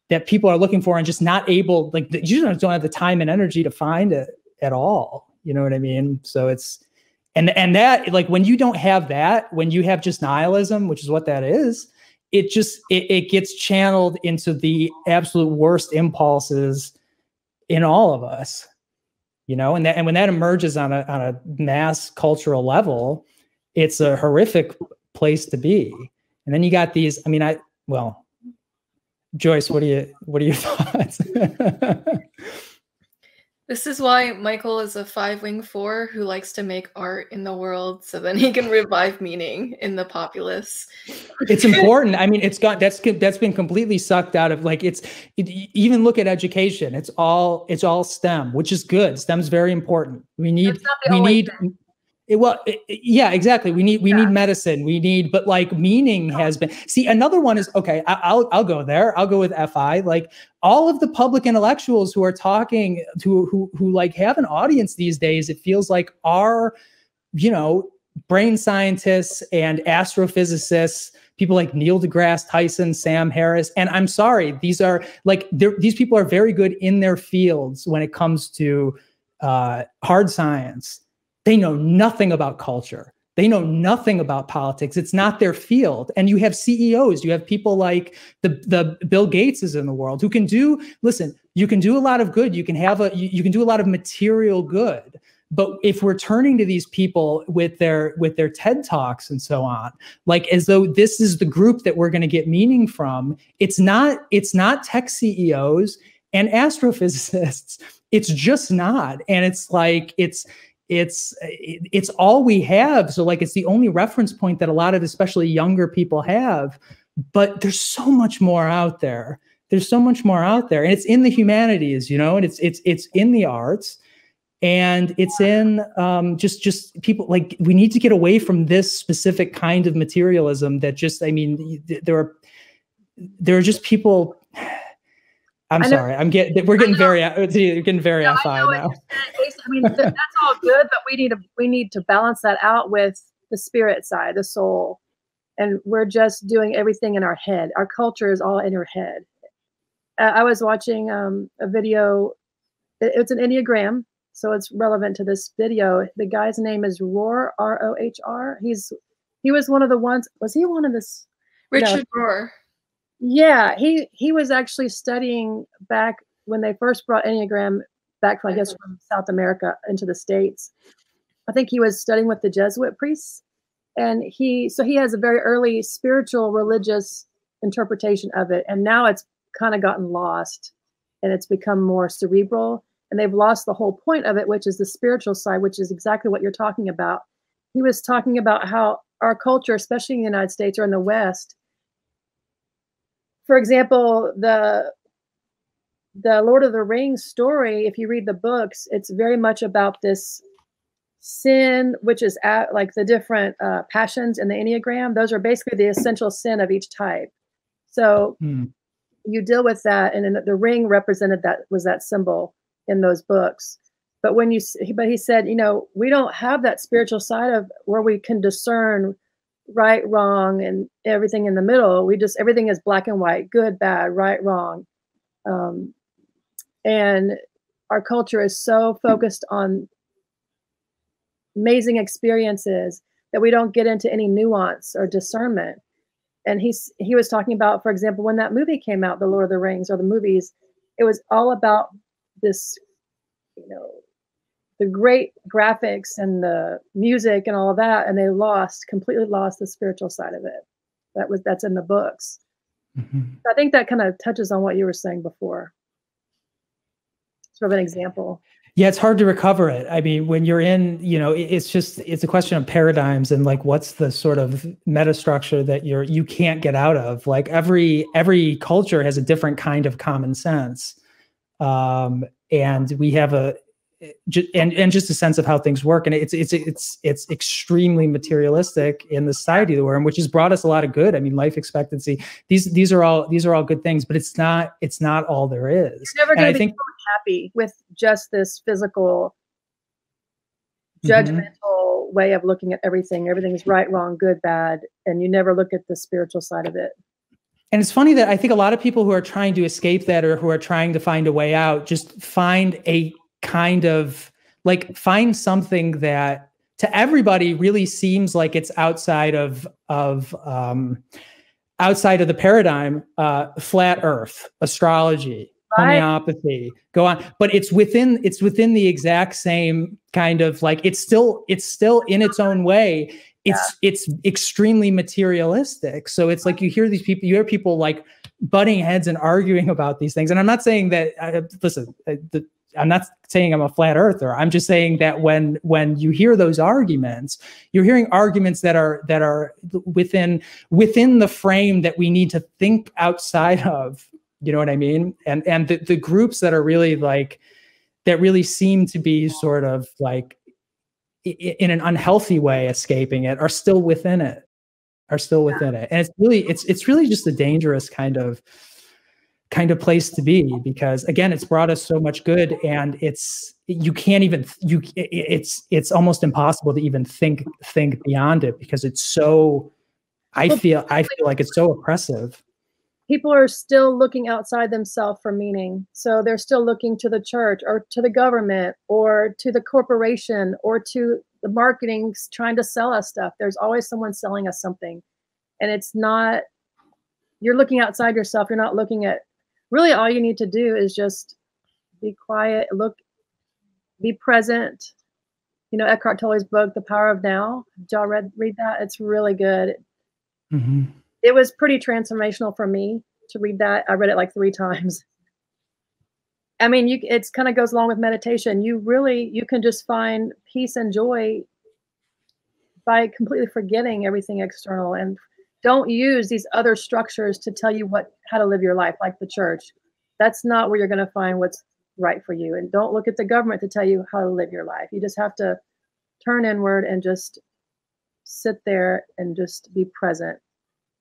that people are looking for and just not able, like, you just don't have the time and energy to find it at all. You know what I mean? So it's, and that, like, when you don't have that, when you have just nihilism, which is what that is, it gets channeled into the absolute worst impulses in all of us, you know, and when that emerges on a mass cultural level, it's a horrific place to be. And then you got these, I mean, Joyce, what are your thoughts? This is why Michael is a 5w4 who likes to make art in the world, so then he can revive meaning in the populace. It's important. I mean, that's been completely sucked out of, like, even look at education. It's all STEM, which is good. STEM's very important. Yeah, exactly. We need medicine. But like, meaning has been, see, another one is, okay, I'll go there. I'll go with FI. Like, all of the public intellectuals who are talking who like have an audience these days, it feels like, are, you know, brain scientists and astrophysicists, people like Neil deGrasse Tyson, Sam Harris. And I'm sorry, these people are very good in their fields when it comes to hard science. They know nothing about culture. They know nothing about politics. It's not their field. And you have CEOs, you have people like the Bill Gateses in the world who can do, listen, you can do a lot of good. You can do a lot of material good. But if we're turning to these people with their TED Talks and so on, like, as though this is the group that we're going to get meaning from, it's not tech CEOs and astrophysicists. It's just not. And it's like, it's all we have. So like, it's the only reference point that a lot of especially younger people have, but there's so much more out there. And it's in the humanities, you know, and it's in the arts, and it's in just people, like, we need to get away from this specific kind of materialism that just, I mean, there are just people. I'm sorry. We're getting very FI now. I mean, that's all good, but we need to balance that out with the spirit side, the soul. And we're just doing everything in our head. Our culture is all in your head. I was watching a video. It's an Enneagram, so it's relevant to this video. The guy's name is Rohr, R-O-H-R. He was one of the ones. Was he one of this? Richard Rohr. Yeah, he was actually studying back when they first brought Enneagram back, I guess, from South America into the States. I think he was studying with the Jesuit priests, and he has a very early spiritual religious interpretation of it, and now it's kind of gotten lost, and it's become more cerebral, and they've lost the whole point of it, which is the spiritual side, which is exactly what you're talking about. He was talking about how our culture, especially in the United States or in the West, for example, the the Lord of the Rings story, if you read the books, it's very much about this sin, which is like the different passions in the Enneagram. Those are basically the essential sin of each type. So you deal with that, and then the ring represented that, was that symbol in those books. But when but he said, you know, we don't have that spiritual side of where we can discern right, wrong, and everything in the middle. Everything is black and white, good, bad, right, wrong. And our culture is so focused on amazing experiences that we don't get into any nuance or discernment. And he was talking about, for example, when that movie came out, The Lord of the Rings, or the movies, it was all about this, you know, the great graphics and the music and all of that, and they completely lost the spiritual side of it. That's in the books. I think that kind of touches on what you were saying before. Sort of an example. Yeah, it's hard to recover it. I mean, when you're in, you know, it's a question of paradigms and like what's the sort of meta structure that you can't get out of. Like every culture has a different kind of common sense, and we have just a sense of how things work, and it's extremely materialistic in the society that we're in, which has brought us a lot of good. I mean, life expectancy. These are all good things, but it's not all there is. You're never going to be happy with just this physical, judgmental way of looking at everything. Everything is right, wrong, good, bad, and you never look at the spiritual side of it. And it's funny that I think a lot of people who are trying to escape that, or who are trying to find a way out, just find a kind of like find something that to everybody really seems like it's outside of the paradigm, flat Earth, astrology, homeopathy, go on. But it's within the exact same kind of like, it's still in its own way. It's extremely materialistic. So it's like you hear people like butting heads and arguing about these things. And I'm not saying that, I'm not saying I'm a flat earther. I'm just saying that when you hear those arguments, you're hearing arguments that are within the frame that we need to think outside of. You know what I mean? And the groups that are really like, that really seem to be sort of like in an unhealthy way escaping it, are still within it. And it's really just a dangerous kind of place to be, because again, it's brought us so much good, and it's almost impossible to even think beyond it, because it's so, I feel like it's so oppressive. People are still looking outside themselves for meaning. So they're still looking to the church or to the government or to the corporation or to the marketing trying to sell us stuff. There's always someone selling us something. And it's not, you're looking outside yourself. You're not looking at, really all you need to do is just be quiet, be present. You know, Eckhart Tolle's book, The Power of Now. Did y'all read that? It's really good. It was pretty transformational for me to read that. I read it like 3 times. I mean, it kind of goes along with meditation. You can just find peace and joy by completely forgetting everything external, and don't use these other structures to tell you how to live your life, like the church. That's not where you're going to find what's right for you. And don't look at the government to tell you how to live your life. You just have to turn inward and just sit there and just be present.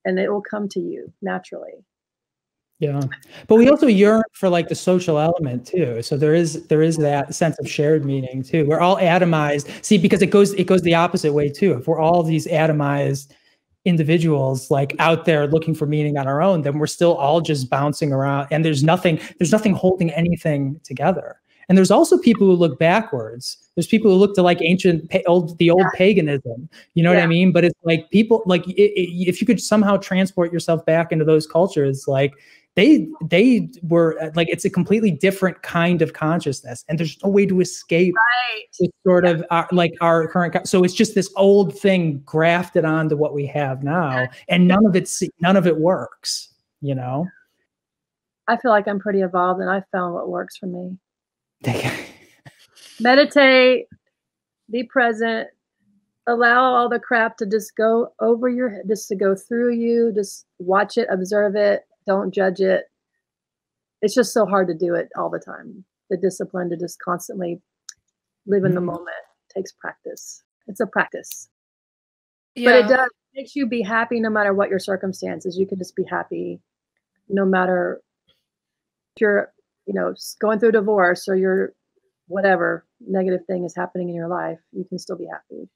And it will come to you naturally. Yeah. But we also yearn for like the social element too. So there is that sense of shared meaning too. We're all atomized. See, because it goes the opposite way too. If we're all these atomized individuals like out there looking for meaning on our own, then we're still all just bouncing around, and there's nothing holding anything together. And there's also people who look backwards. There's people who look to like the old paganism, you know what I mean? But it's like people like if you could somehow transport yourself back into those cultures, like they were like, it's a completely different kind of consciousness, and there's no way to escape it's sort of our current. So it's just this old thing grafted onto what we have now, and none of it works, you know? I feel like I'm pretty evolved, and I found what works for me. Meditate, be present, allow all the crap to just go over your head, just to go through you, just watch it, observe it, don't judge it. it's just so hard to do it all the time. The discipline to just constantly live in the moment takes practice. It's a practice. Yeah. But it does, it makes you be happy no matter what your circumstances. You can just be happy no matter if you're, you know, going through divorce or you're whatever negative thing is happening in your life, you can still be happy.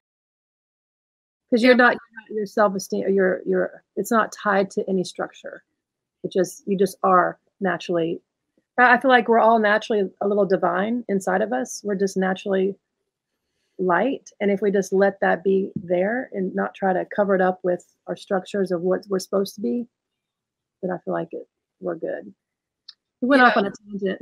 Because you're not your self-esteem, or it's not tied to any structure. You just are naturally. I feel like we're all naturally a little divine inside of us. We're just naturally light. And if we just let that be there and not try to cover it up with our structures of what we're supposed to be, then I feel like we're good. We went off on a tangent.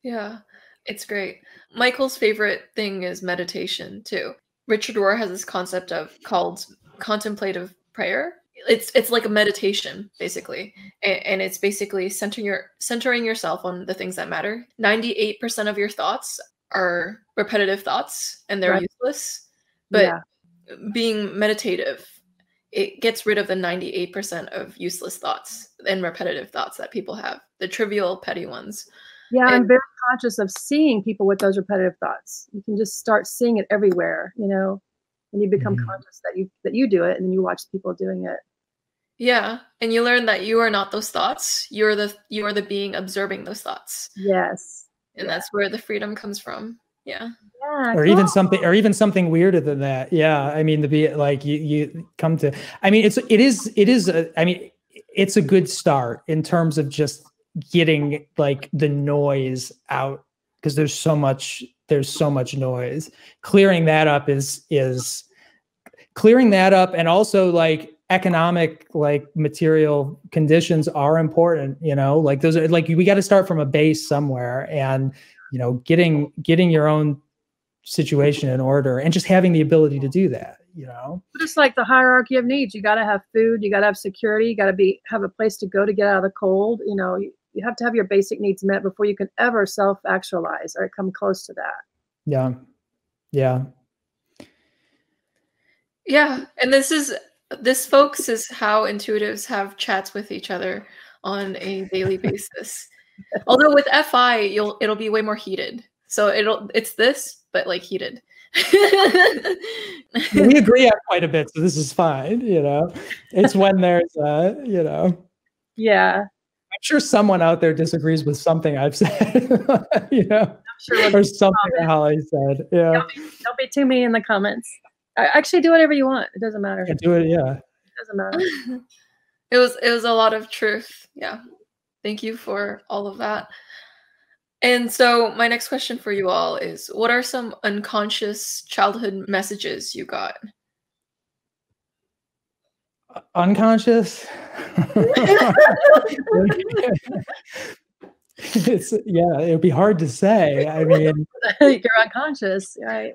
Yeah, it's great. Michael's favorite thing is meditation too. Richard Rohr has this concept called Contemplative Prayer. It's like a meditation, basically. And it's basically centering yourself on the things that matter. 98% of your thoughts are repetitive thoughts and they're useless. But being meditative, it gets rid of the 98% of useless thoughts and repetitive thoughts that people have, the trivial, petty ones. Yeah, I'm very conscious of seeing people with those repetitive thoughts. You can just start seeing it everywhere, you know, and you become conscious that you do it, and then you watch people doing it. Yeah, and you learn that you are not those thoughts. You are the being observing those thoughts. Yes, and that's where the freedom comes from. Yeah. Or even something weirder than that. Yeah, I mean, to be like you come to. I mean, it is. I mean, it's a good start in terms of just getting like the noise out, because there's so much noise. Clearing that up is clearing that up, and also like economic, like material conditions are important, you know, like those are like, we got to start from a base somewhere, and you know, getting your own situation in order and just having the ability to do that, you know. Just like the hierarchy of needs, you got to have food, you got to have security, you got to have a place to go to get out of the cold, you know. You have to have your basic needs met before you can ever self-actualize or come close to that. Yeah. And this, folks, is how intuitives have chats with each other on a daily basis. Although with FI, it'll be way more heated. So it's this, but like heated. We agree on quite a bit, so this is fine, you know. It's when there's you know. Yeah. I'm sure someone out there disagrees with something I've said, you know, or something that Holly said. Yeah. Don't be too mean in the comments. Actually, do whatever you want. It doesn't matter. Yeah, do it. Yeah. It doesn't matter. It was a lot of truth. Yeah. Thank you for all of that. And so my next question for you all is, what are some unconscious childhood messages you got? Unconscious? It would be hard to say. I mean, you're unconscious, right?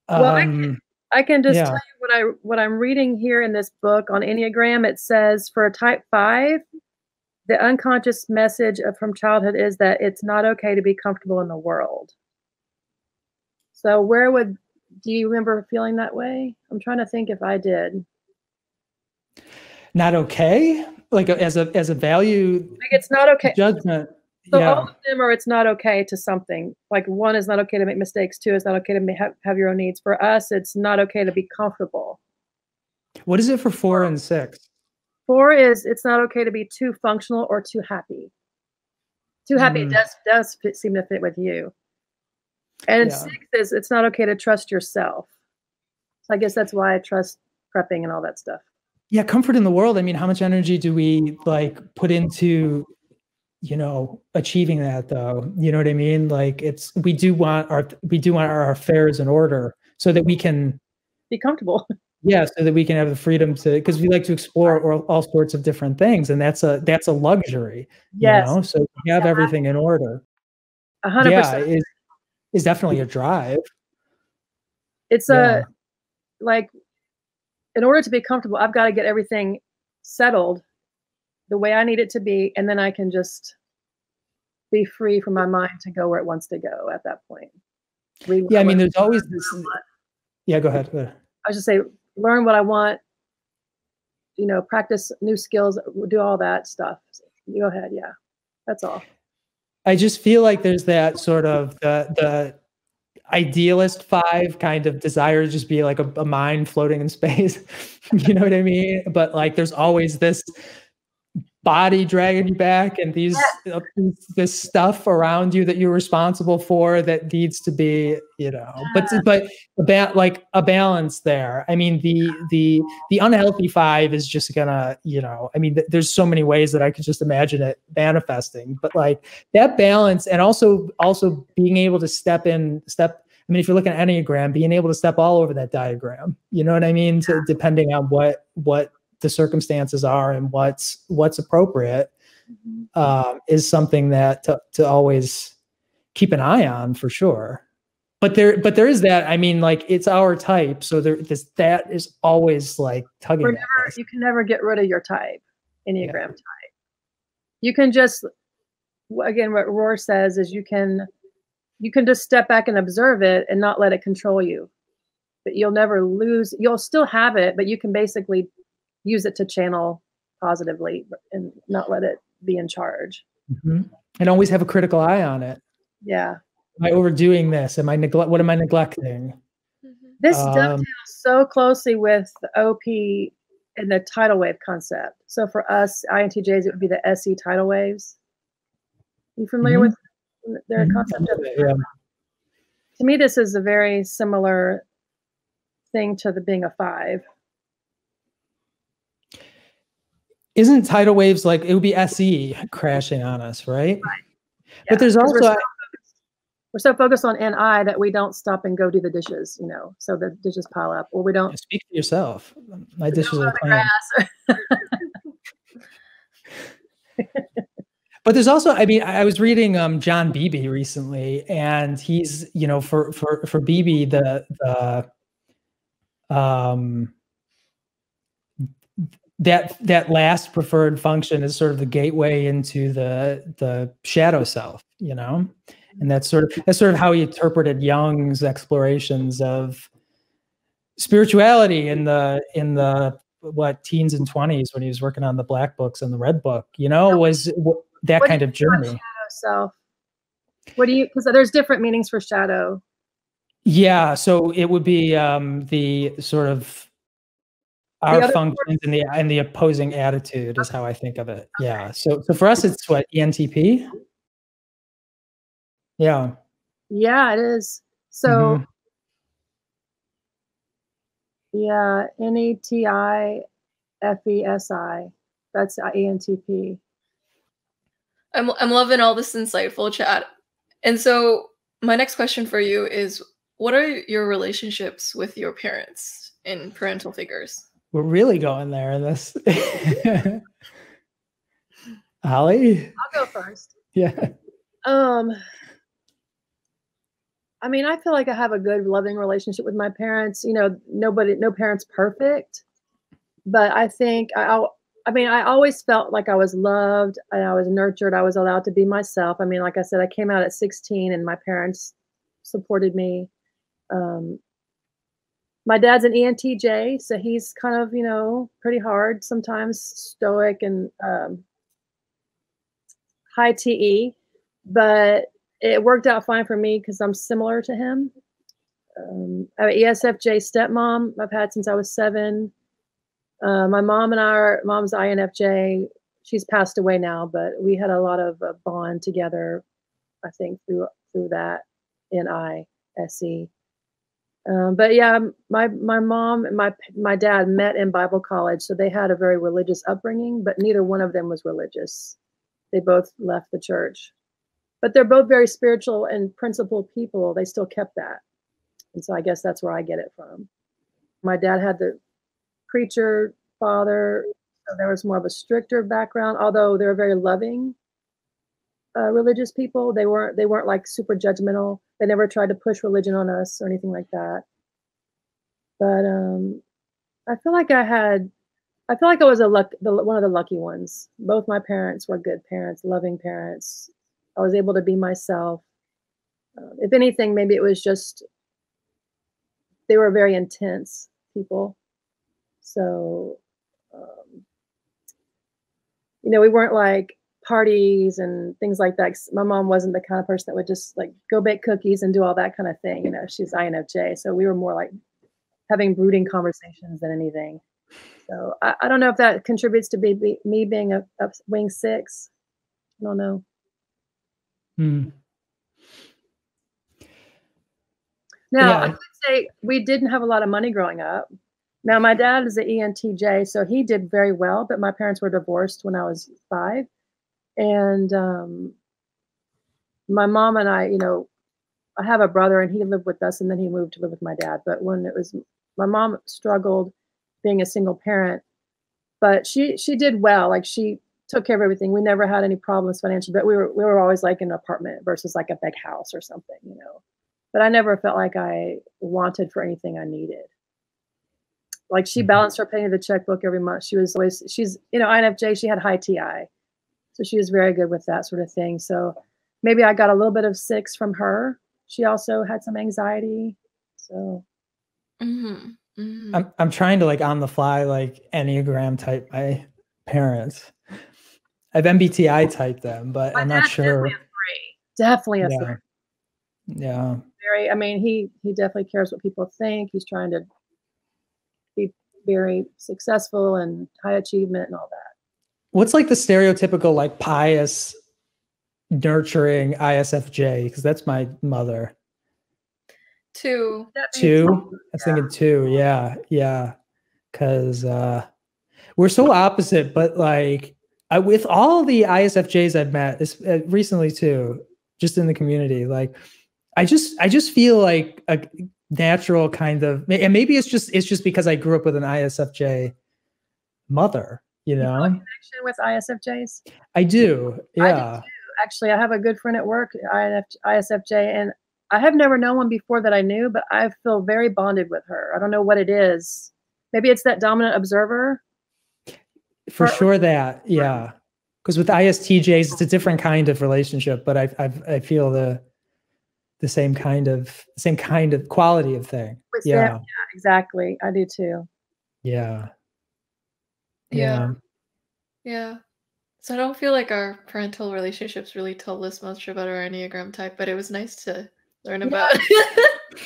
Well, I can just tell you what I'm reading here in this book on Enneagram. It says for type 5, the unconscious message from childhood is that it's not okay to be comfortable in the world. So do you remember feeling that way? I'm trying to think if I did. Not okay? Like as a value, like it's not okay. Judgment. So all of them are, it's not okay to something. Like 1 is not okay to make mistakes. 2 is not okay to have your own needs. For us, it's not okay to be comfortable. What is it for 4 and 6? 4 is it's not okay to be too functional or too happy. Too happy does seem to fit with you. And 6 is it's not okay to trust yourself. So I guess that's why I trust prepping and all that stuff. Yeah, comfort in the world. I mean, how much energy do we like put into, you know, achieving that though? You know what I mean? Like we do want our affairs in order so that we can be comfortable. Yeah, so that we can have the freedom to, because we like to explore all sorts of different things, and that's a luxury. Yes. You know? So we have everything in order. 100%. Yeah, is definitely a drive. It's like, in order to be comfortable, I've got to get everything settled the way I need it to be, and then I can just be free from my mind to go where it wants to go at that point. I mean, there's always this. Yeah, go ahead. I was just say, learn what I want, you know, practice new skills, do all that stuff. Go ahead. Yeah, that's all. I just feel like there's that sort of the idealist 5 kind of desire to just be like a mind floating in space. You know what I mean? But like there's always this body dragging you back, and this stuff around you that you're responsible for that needs to be, you know, but like a balance there. I mean, the unhealthy 5 is just gonna, you know, I mean, there's so many ways that I could just imagine it manifesting, but like that balance, and also being able to step. I mean, if you're looking at Enneagram, being able to step all over that diagram, you know what I mean? Depending on what the circumstances are and what's appropriate, is something that to always keep an eye on, for sure. But there is that, I mean, like it's our type, so that is always like tugging. You can never get rid of your type, Enneagram type. You can just, again, what Roar says is you can just step back and observe it and not let it control you. But you'll never lose. You'll still have it, but you can basically use it to channel positively and not let it be in charge. And always have a critical eye on it. Yeah. Am I overdoing this? What am I neglecting? This dovetails so closely with OP and the tidal wave concept. So for us INTJs, it would be the SE tidal waves. You familiar with their concept of it? Yeah. To me, this is a very similar thing to being a 5. Isn't tidal waves like, it would be SE crashing on us, right? Yeah. But there's also we're so focused on NI that we don't stop and go do the dishes, you know, so the dishes pile up, or we don't. Speak for yourself. My dishes are clean. But there's also, I mean, I was reading John Beebe recently, and he's, you know, for Beebe, that last preferred function is sort of the gateway into the shadow self, you know, and that's sort of how he interpreted Jung's explorations of spirituality in the what, teens and 20s, when he was working on the Black Books and the Red Book, you know, was that kind of journey. Shadow self. What do you? Because there's different meanings for shadow. Yeah, so it would be the sort of our functions and the opposing attitude is how I think of it. Okay. Yeah. So for us, it's what, ENTP? Yeah. Yeah, it is. So yeah, NETI FESI. That's ENTP. I'm loving all this insightful chat. And so my next question for you is, what are your relationships with your parents and parental figures? We're really going there in this. Holly? I'll go first. Yeah. I mean, I feel like I have a good, loving relationship with my parents. You know, no parent's perfect, but I think I always felt like I was loved and I was nurtured. I was allowed to be myself. I mean, like I said, I came out at 16 and my parents supported me. My dad's an ENTJ, so he's kind of, you know, pretty hard, sometimes stoic and high TE, but it worked out fine for me because I'm similar to him. I have an ESFJ stepmom I've had since I was 7. My mom's INFJ. She's passed away now, but we had a lot of bond together, I think, through that NISE. But yeah, my mom and my dad met in Bible college, so they had a very religious upbringing, but neither one of them was religious. They both left the church, but they're both very spiritual and principled people. They still kept that. And so I guess that's where I get it from. My dad had the preacher father, so there was more of a stricter background, although they were very loving religious people. They weren't like super judgmental. They never tried to push religion on us or anything like that. But I feel like I was one of the lucky ones. Both my parents were good parents, loving parents. I was able to be myself. If anything, maybe it was just they were very intense people. So you know, we weren't like parties and things like that. My mom wasn't the kind of person that would just like go bake cookies and do all that kind of thing. You know, she's INFJ. So we were more like having brooding conversations than anything. So I don't know if that contributes to me being a wing 6. I don't know. Now, Yeah. I would say we didn't have a lot of money growing up. Now, my dad is an ENTJ, so he did very well, but my parents were divorced when I was 5. And my mom and I, you know, I have a brother and he lived with us and then he moved to live with my dad. But when it was, my mom struggled being a single parent, but she did well. Like she took care of everything. We never had any problems financially, but we were always like in an apartment versus like a big house or something, you know. But I never felt like I wanted for anything I needed. Like she balanced her paying the checkbook every month. She's, you know, INFJ, she had high TI. So she was very good with that sort of thing. So maybe I got a little bit of 6 from her. She also had some anxiety. So I'm trying to like on the fly, like Enneagram type my parents. I've MBTI typed them, but I'm not sure. Definitely a 3. Yeah. Very, I mean, he definitely cares what people think. He's trying to be very successful and high achievement and all that. What's like the stereotypical like pious, nurturing ISFJ? Because that's my mother. 2. 2? I was thinking 2. Yeah. Because we're so opposite, but like with all the ISFJs I've met recently too, just in the community, like I just feel like a natural kind of, and maybe it's just because I grew up with an ISFJ mother, you know. You have a connection with ISFJs? I do. Yeah. I do too. Actually, I have a good friend at work, ISFJ, and I have never known one before that I knew, but I feel very bonded with her. I don't know what it is. Maybe it's that dominant observer. For sure that, yeah. Because with ISTJs, it's a different kind of relationship, but I feel the same kind of quality of thing. Yeah, exactly. I do too. Yeah. So I don't feel like our parental relationships really told us much about our Enneagram type, but it was nice to learn about.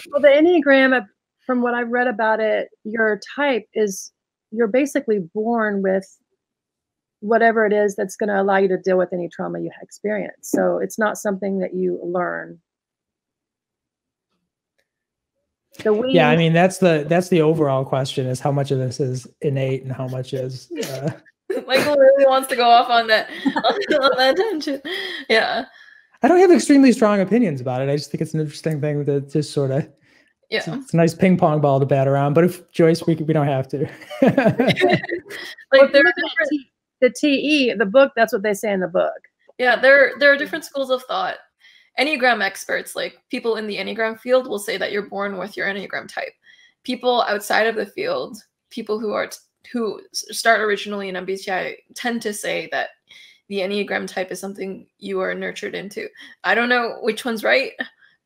Well, the Enneagram, from what I've read about it, your type is you're basically born with whatever it is that's going to allow you to deal with any trauma you experience. So it's not something that you learn. Yeah, I mean that's the overall question, is how much of this is innate and how much is Michael really wants to go off on that on that tangent. Yeah. I don't have extremely strong opinions about it. I just think it's an interesting thing to just sort of, it's a nice ping pong ball to bat around. But if Joyce, we don't have to. Like the TE, the book, that's what they say in the book. Yeah, there are different schools of thought. Enneagram experts, like people in the Enneagram field, will say that you're born with your Enneagram type. People outside of the field, people who start originally in MBTI, tend to say that the Enneagram type is something you are nurtured into. I don't know which one's right,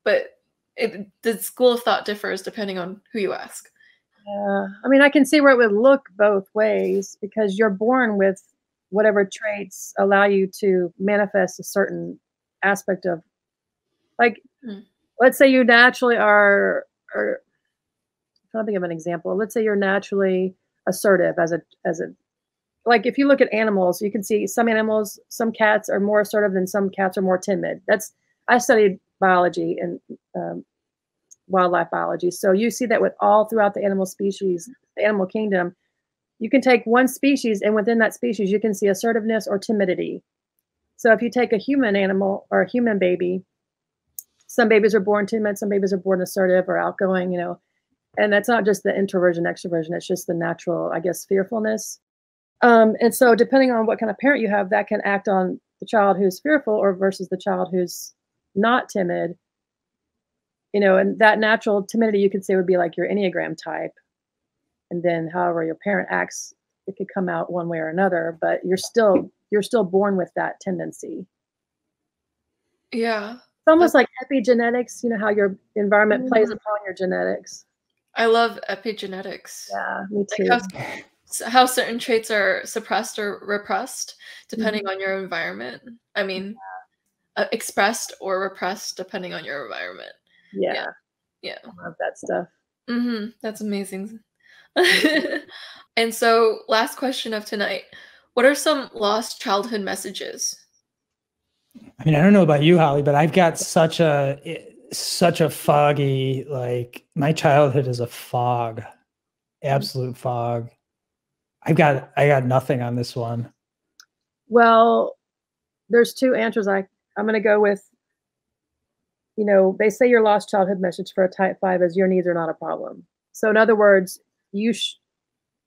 but the school of thought differs depending on who you ask. Yeah, I mean, I can see where it would look both ways, because you're born with whatever traits allow you to manifest a certain aspect of, like, let's say you naturally are, or I'm trying to think of an example. Let's say you're naturally assertive as a, like if you look at animals, you can see some animals, some cats are more assertive and some cats are more timid. I studied biology and wildlife biology. So you see that with all throughout the animal species, the animal kingdom. You can take one species and within that species, you can see assertiveness or timidity. So if you take a human animal or a human baby, some babies are born timid, some babies are born assertive or outgoing, you know, and that's not just the introversion, extroversion, it's just the natural, I guess, fearfulness. And so depending on what kind of parent you have, that can act on the child who's fearful or versus the child who's not timid, you know, and that natural timidity you could say would be like your Enneagram type. And then however your parent acts, it could come out one way or another, but you're still born with that tendency. Yeah. It's almost like epigenetics, you know, how your environment plays upon your genetics. I love epigenetics. Yeah, me too. Like how certain traits are suppressed or repressed depending on your environment. I mean, expressed or repressed depending on your environment. Yeah. Yeah. I love that stuff. That's amazing. And so, last question of tonight. What are some lost childhood messages? I mean, I don't know about you, Holly, but I've got such a foggy, like, my childhood is a fog, absolute fog. I got nothing on this one. Well, there's two answers I'm going to go with. You know, they say your lost childhood message for a type 5 is your needs are not a problem. So in other words,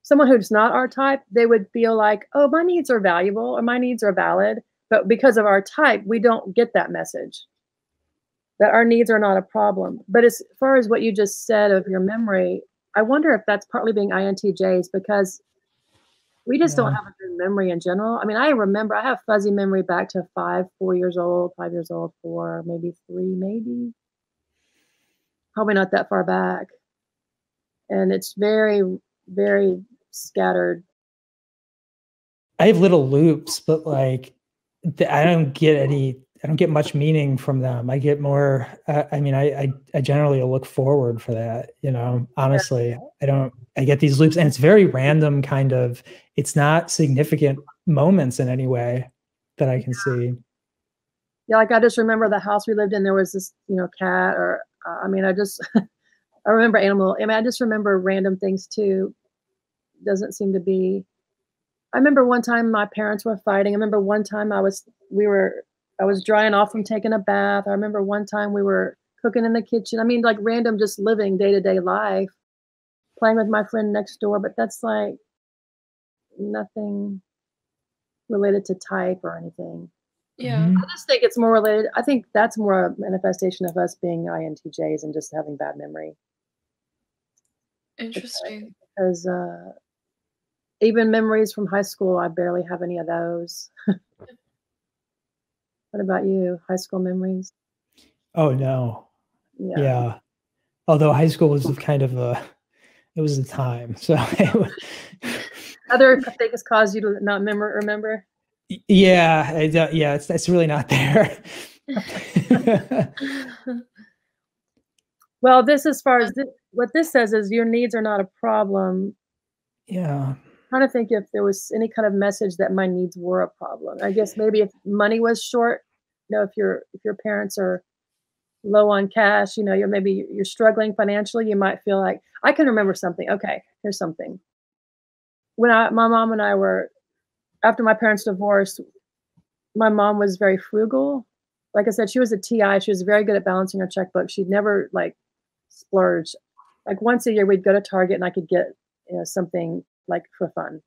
someone who's not our type, they would feel like, oh, my needs are valuable or my needs are valid. But because of our type, we don't get that message that our needs are not a problem. But as far as what you just said of your memory, I wonder if that's partly being INTJs, because we just don't have a good memory in general. I mean, I have fuzzy memory back to 4 years old, 5 years old, 4, maybe 3, maybe. Probably not that far back. And it's very, very scattered. I have little loops, but like, I don't get much meaning from them. I get more, I mean, I generally look forward for that, you know, honestly. I get these loops and it's very random kind of, it's not significant moments in any way that I can see. Yeah, like I just remember the house we lived in, there was this, you know, cat or, I mean, I remember animal. I mean, I just remember random things too. Doesn't seem to be. I remember one time my parents were fighting. I remember one time I was drying off from taking a bath. I remember one time we were cooking in the kitchen. I mean, like random, just living day-to-day life, playing with my friend next door. But that's like nothing related to type or anything. Yeah. I just think it's more related. I think that's more a manifestation of us being INTJs and just having bad memory. Interesting. Because even memories from high school, I barely have any of those. What about you? High school memories? Oh no. Yeah. Although high school was kind of it was a time. So other things cause you to not remember? Yeah. It's really not there. Well, this, as far as what this says is your needs are not a problem. Yeah. I'm trying to think if there was any kind of message that my needs were a problem. I guess maybe if money was short, you know, if your parents are low on cash, you know, you're struggling financially, you might feel like, I can remember something. Okay, here's something. When my mom and I were, after my parents divorced, my mom was very frugal. Like I said, she was a TI. She was very good at balancing her checkbook. She'd never like splurge. Like once a year we'd go to Target and I could get, you know, something like for fun.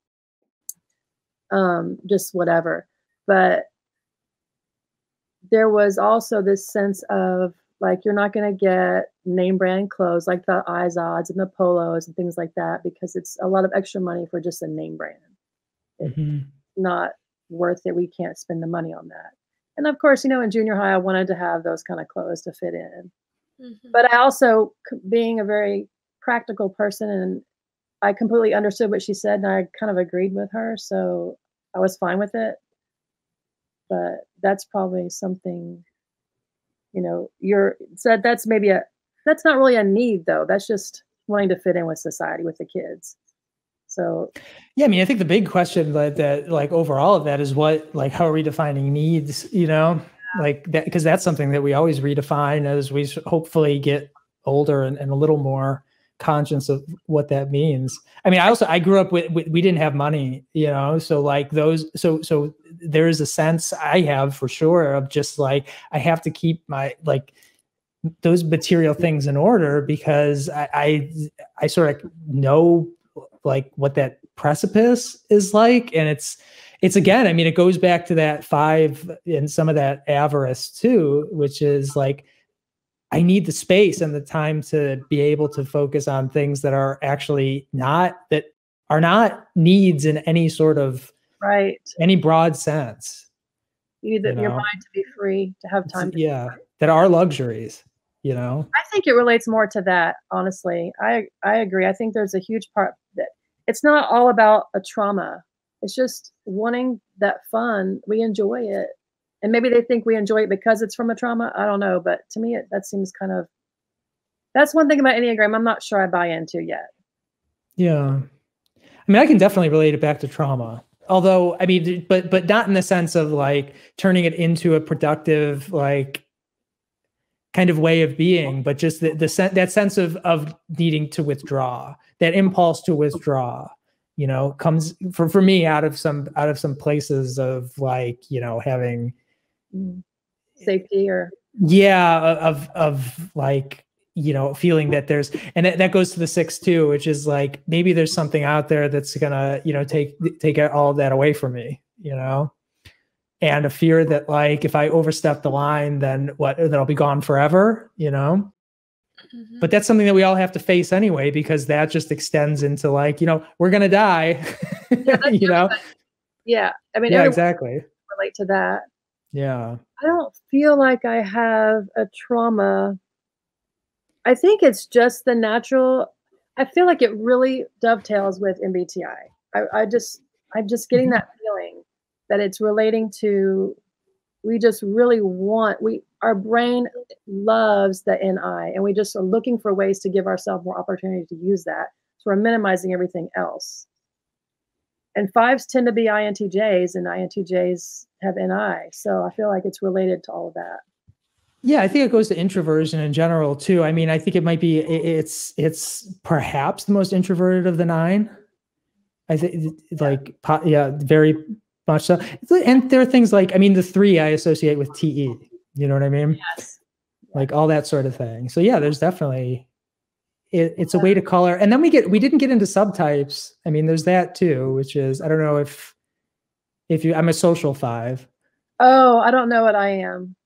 Just whatever. But there was also this sense of like, you're not going to get name brand clothes like the Izods and the Polos and things like that, because it's a lot of extra money for just a name brand. It's not worth it. We can't spend the money on that. And of course, you know, in junior high, I wanted to have those kind of clothes to fit in. But I also, being a very practical person, and I completely understood what she said and I kind of agreed with her. So I was fine with it. But that's probably something, you know, that's not really a need though. That's just wanting to fit in with society, with the kids. So yeah, I mean, I think the big question that like overall of that is how are we defining needs, you know, like that, because that's something that we always redefine as we hopefully get older and a little more conscious of what that means. I mean, I grew up with we didn't have money, you know, so like so there is a sense I have for sure of just like, I have to keep my like those material things in order, because I sort of know like what that precipice is like. And it's again, I mean, it goes back to that 5 and some of that avarice too, which is like, I need the space and the time to be able to focus on things that are actually not needs in any sort of any broad sense. You need your mind to be free, to have time. That are luxuries, you know? I think it relates more to that, honestly. I agree. I think there's a huge part that it's not all about a trauma. It's just wanting that fun. We enjoy it. And maybe they think we enjoy it because it's from a trauma. I don't know. But to me, that seems kind of, that's one thing about Enneagram I'm not sure I buy into yet. Yeah. I mean, I can definitely relate it back to trauma. Although, I mean, but not in the sense of like turning it into a productive, like kind of way of being, but just that sense of needing to withdraw, that impulse to withdraw, you know, comes for me out of some places of like, you know, having safety or of like, you know, feeling that there's, and that goes to the 6 too, which is like, maybe there's something out there that's gonna, you know, take all of that away from me, you know, and a fear that like, if I overstep the line, then I'll be gone forever, you know? Mm-hmm. But that's something that we all have to face anyway, because that just extends into like, you know, we're going to die, you know? Yeah. I mean, yeah, exactly. Relate to that. Yeah. I don't feel like I have a trauma. I think it's just the natural. I feel like it really dovetails with MBTI. I'm just getting that feeling that it's relating to, we just really our brain loves the NI, and we just are looking for ways to give ourselves more opportunity to use that. So we're minimizing everything else. And 5s tend to be INTJs, and INTJs have NI. So I feel like it's related to all of that. Yeah, I think it goes to introversion in general too. I mean, I think it might be, it's perhaps the most introverted of the 9. I think very much so. And there are things like, I mean, the 3 I associate with TE, you know what I mean? Yes. Like all that sort of thing. So yeah, there's definitely, it's a way to color. And then we didn't get into subtypes. I mean, there's that too, which is, I don't know if I'm a social 5. Oh, I don't know what I am.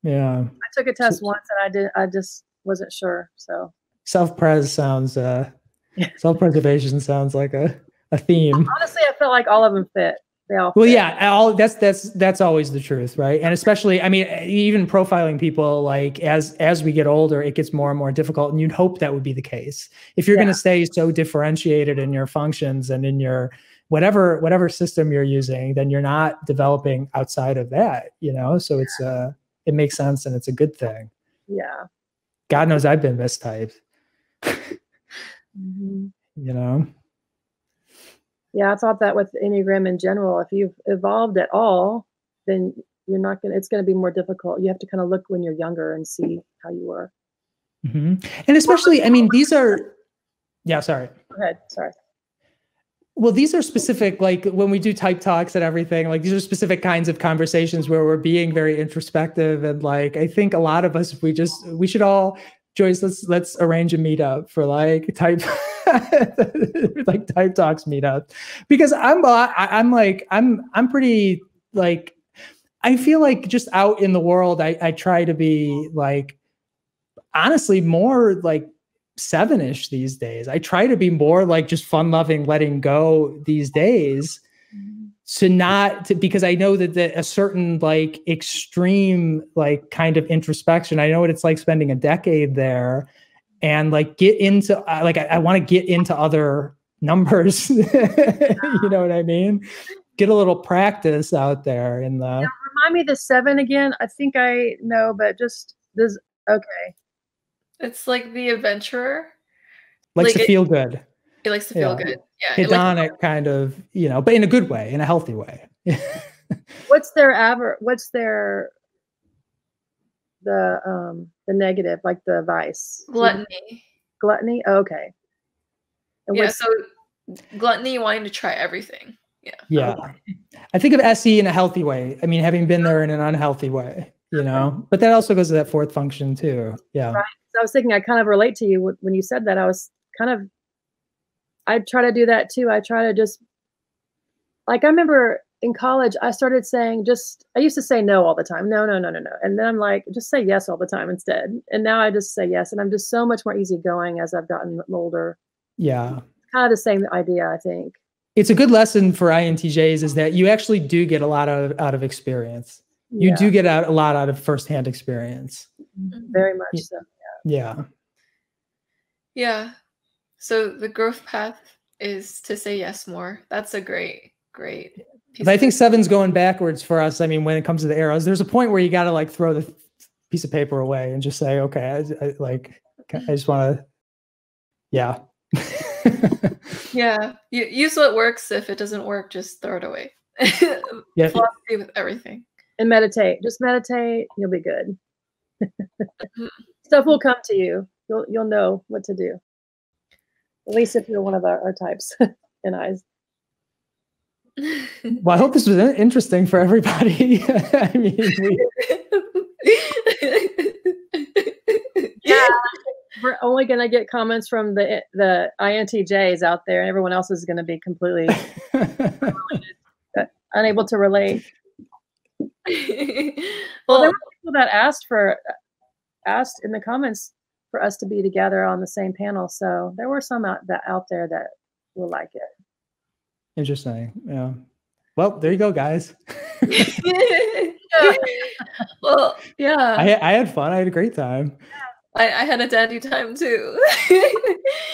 Yeah. I took a test once and I just wasn't sure. So self-pres sounds, self-preservation sounds like a theme. Honestly, I felt like all of them fit. They all well, fit. yeah, that's always the truth, right? And especially, I mean, even profiling people, like as we get older, it gets more and more difficult. And you'd hope that would be the case. If you're going to stay so differentiated in your functions and in your whatever system you're using, then you're not developing outside of that, you know? So it makes sense, and it's a good thing. Yeah. God knows I've been mistyped. Mm-hmm. You know? Yeah, I thought that with Enneagram in general, if you've evolved at all, then it's going to be more difficult. You have to kind of look when you're younger and see how you were. Mm-hmm. And especially, I mean, these are, sorry. Go ahead, sorry. Well, these are specific, like when we do type talks and everything, like these are specific kinds of conversations where we're being very introspective. And like, I think a lot of us, we should all, Joyce, let's arrange a meetup for like type talks meetup, because I'm pretty like, I feel like just out in the world, I try to be like, honestly, more like 7-ish these days. I try to be more like just fun-loving, letting go these days. Because I know that a certain like extreme like kind of introspection, I know what it's like spending a decade there, and like get into like I want to get into other numbers. You know what I mean? Get a little practice out there in the. Yeah, remind me the 7 again. I think I know, but just this. Okay. It's like the adventurer. Likes to feel good. It likes to feel good. Yeah. Hedonic kind of, you know, but in a good way, in a healthy way. What's the negative, like the vice? Gluttony. Gluttony? Oh, okay. And so gluttony, wanting to try everything. Yeah. Yeah. Okay. I think of SE in a healthy way. I mean, having been there in an unhealthy way, you know, but that also goes to that 4th function too. Yeah. Right. So I was thinking, I kind of relate to you when you said that. I try to do that too. I try to just, like, I remember in college, I started saying I used to say no all the time. No. And then I'm like, just say yes all the time instead. And now I just say yes. And I'm just so much more easygoing as I've gotten older. Yeah. Kind of the same idea, I think. It's a good lesson for INTJs is that you actually do get a lot out of experience. You do get a lot out of firsthand experience. Very much so. Yeah. Yeah. So the growth path is to say yes more. That's a great piece. But I think 7's going backwards for us. I mean, when it comes to the arrows, there's a point where you got to like throw the piece of paper away and just say, okay, I just want to, yeah. Yeah, use what works. If it doesn't work, just throw it away. Yeah. Philosophy with everything. And meditate. Just meditate. You'll be good. Stuff will come to you. You'll know what to do. At least if you're one of our types and I's. Well, I hope this was interesting for everybody. I mean, yeah, we're only going to get comments from the INTJs out there, and everyone else is going to be completely unable to relate. Well, there were people that asked in the comments for us to be together on the same panel, so there were some out there that will like it. Interesting. Yeah. Well, there you go, guys. Well, yeah. I had fun. I had a great time. I had a dandy time too.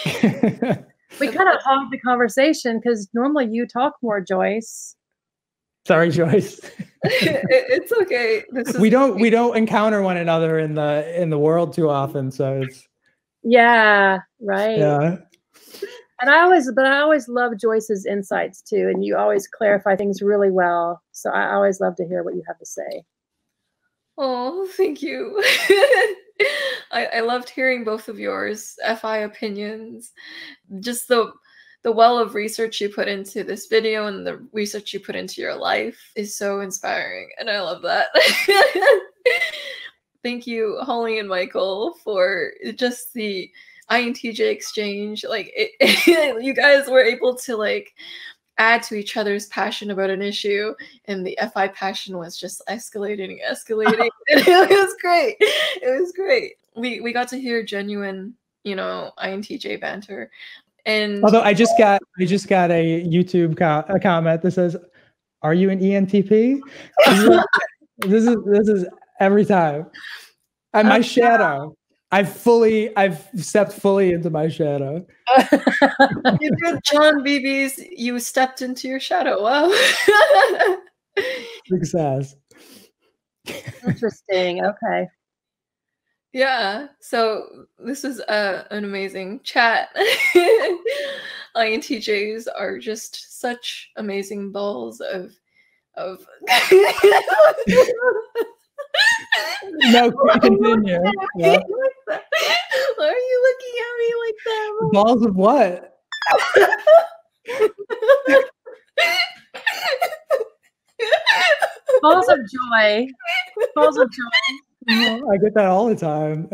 We kind of hogged the conversation because normally you talk more, Joyce. Sorry, Joyce. It's okay. We don't encounter one another in the world too often, so it's. Yeah. Right. Yeah. And I always love Joyce's insights too, and you always clarify things really well. So I always love to hear what you have to say. Oh, thank you. I loved hearing both of yours, FI opinions. Just the well of research you put into this video and the research you put into your life is so inspiring, and I love that. Thank you, Holly and Michael, for just the INTJ exchange. Like you guys were able to like add to each other's passion about an issue, and the FI passion was just escalating. And it was great. It was great. We got to hear genuine, INTJ banter. And although I just got a YouTube a comment that says, "Are you an ENTP?" This is every time. And my shadow. I've stepped fully into my shadow. You did, John BB's. You stepped into your shadow. Wow. Success. Interesting. Okay. Yeah. So this is an amazing chat. INTJs are just such amazing balls of. No, continue. Yeah. Why are you looking at me like that? Balls of what? Balls of joy. Balls of joy. I get that all the time.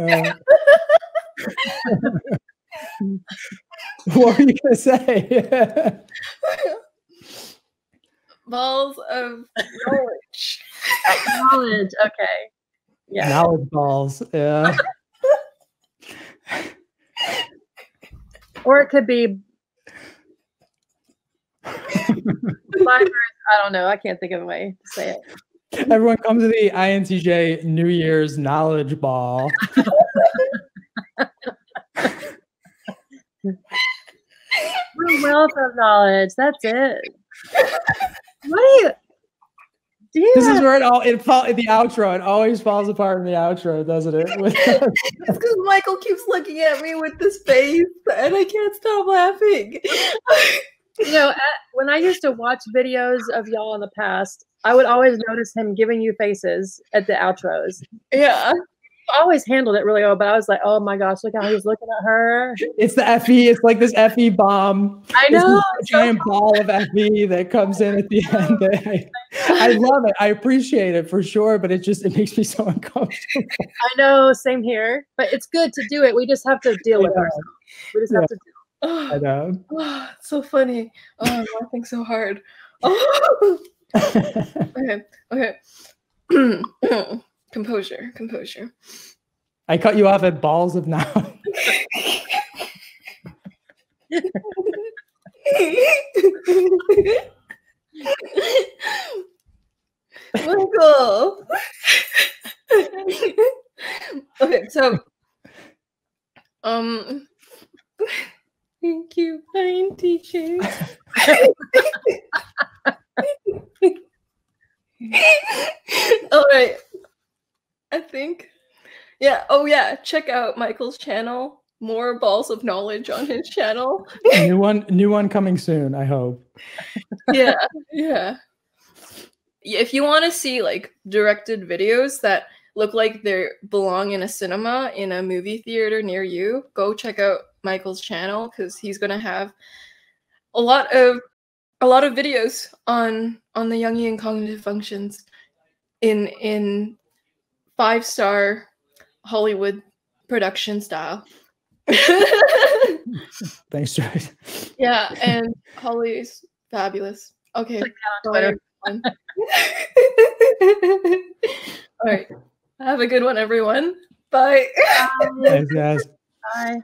What were you gonna say? Balls of knowledge. Knowledge. Okay. Yeah. Knowledge balls. Yeah. Or it could be I don't know. I can't think of a way to say it. Everyone come to the INTJ New Year's knowledge ball. The wealth of knowledge. That's it. What do you This is where the outro, it always falls apart in the outro, doesn't it? It's because Michael keeps looking at me with this face and I can't stop laughing. When I used to watch videos of y'all in the past, I would always notice him giving you faces at the outros. Yeah. I always handled it really well, but I was like, oh my gosh, look how he's looking at her. It's the FE. It's like this FE bomb. I know. It's a giant ball of FE that comes in at the end. I love it. I appreciate it for sure, but it makes me so uncomfortable. I know. Same here. But it's good to do it. We just have to deal with ourselves. We just have to deal. I know. Oh, it's so funny. Oh, I'm laughing so hard. Oh. Okay. Composure. I cut you off at balls of knowledge. Michael. Okay, so Thank you, INTJ. All right. I think. Yeah. Oh, yeah. Check out Michael's channel. More balls of knowledge on his channel. New one coming soon, I hope. Yeah. Yeah. If you want to see like directed videos that look like they belong in a cinema in a movie theater near you, go check out Michael's channel because he's gonna have a lot of videos on the Jungian cognitive functions in 5-star Hollywood production style. Thanks, Joyce. Yeah, and Holly's fabulous. Okay. Check out on All right. Have a good one, everyone. Bye. Thanks, guys. Bye.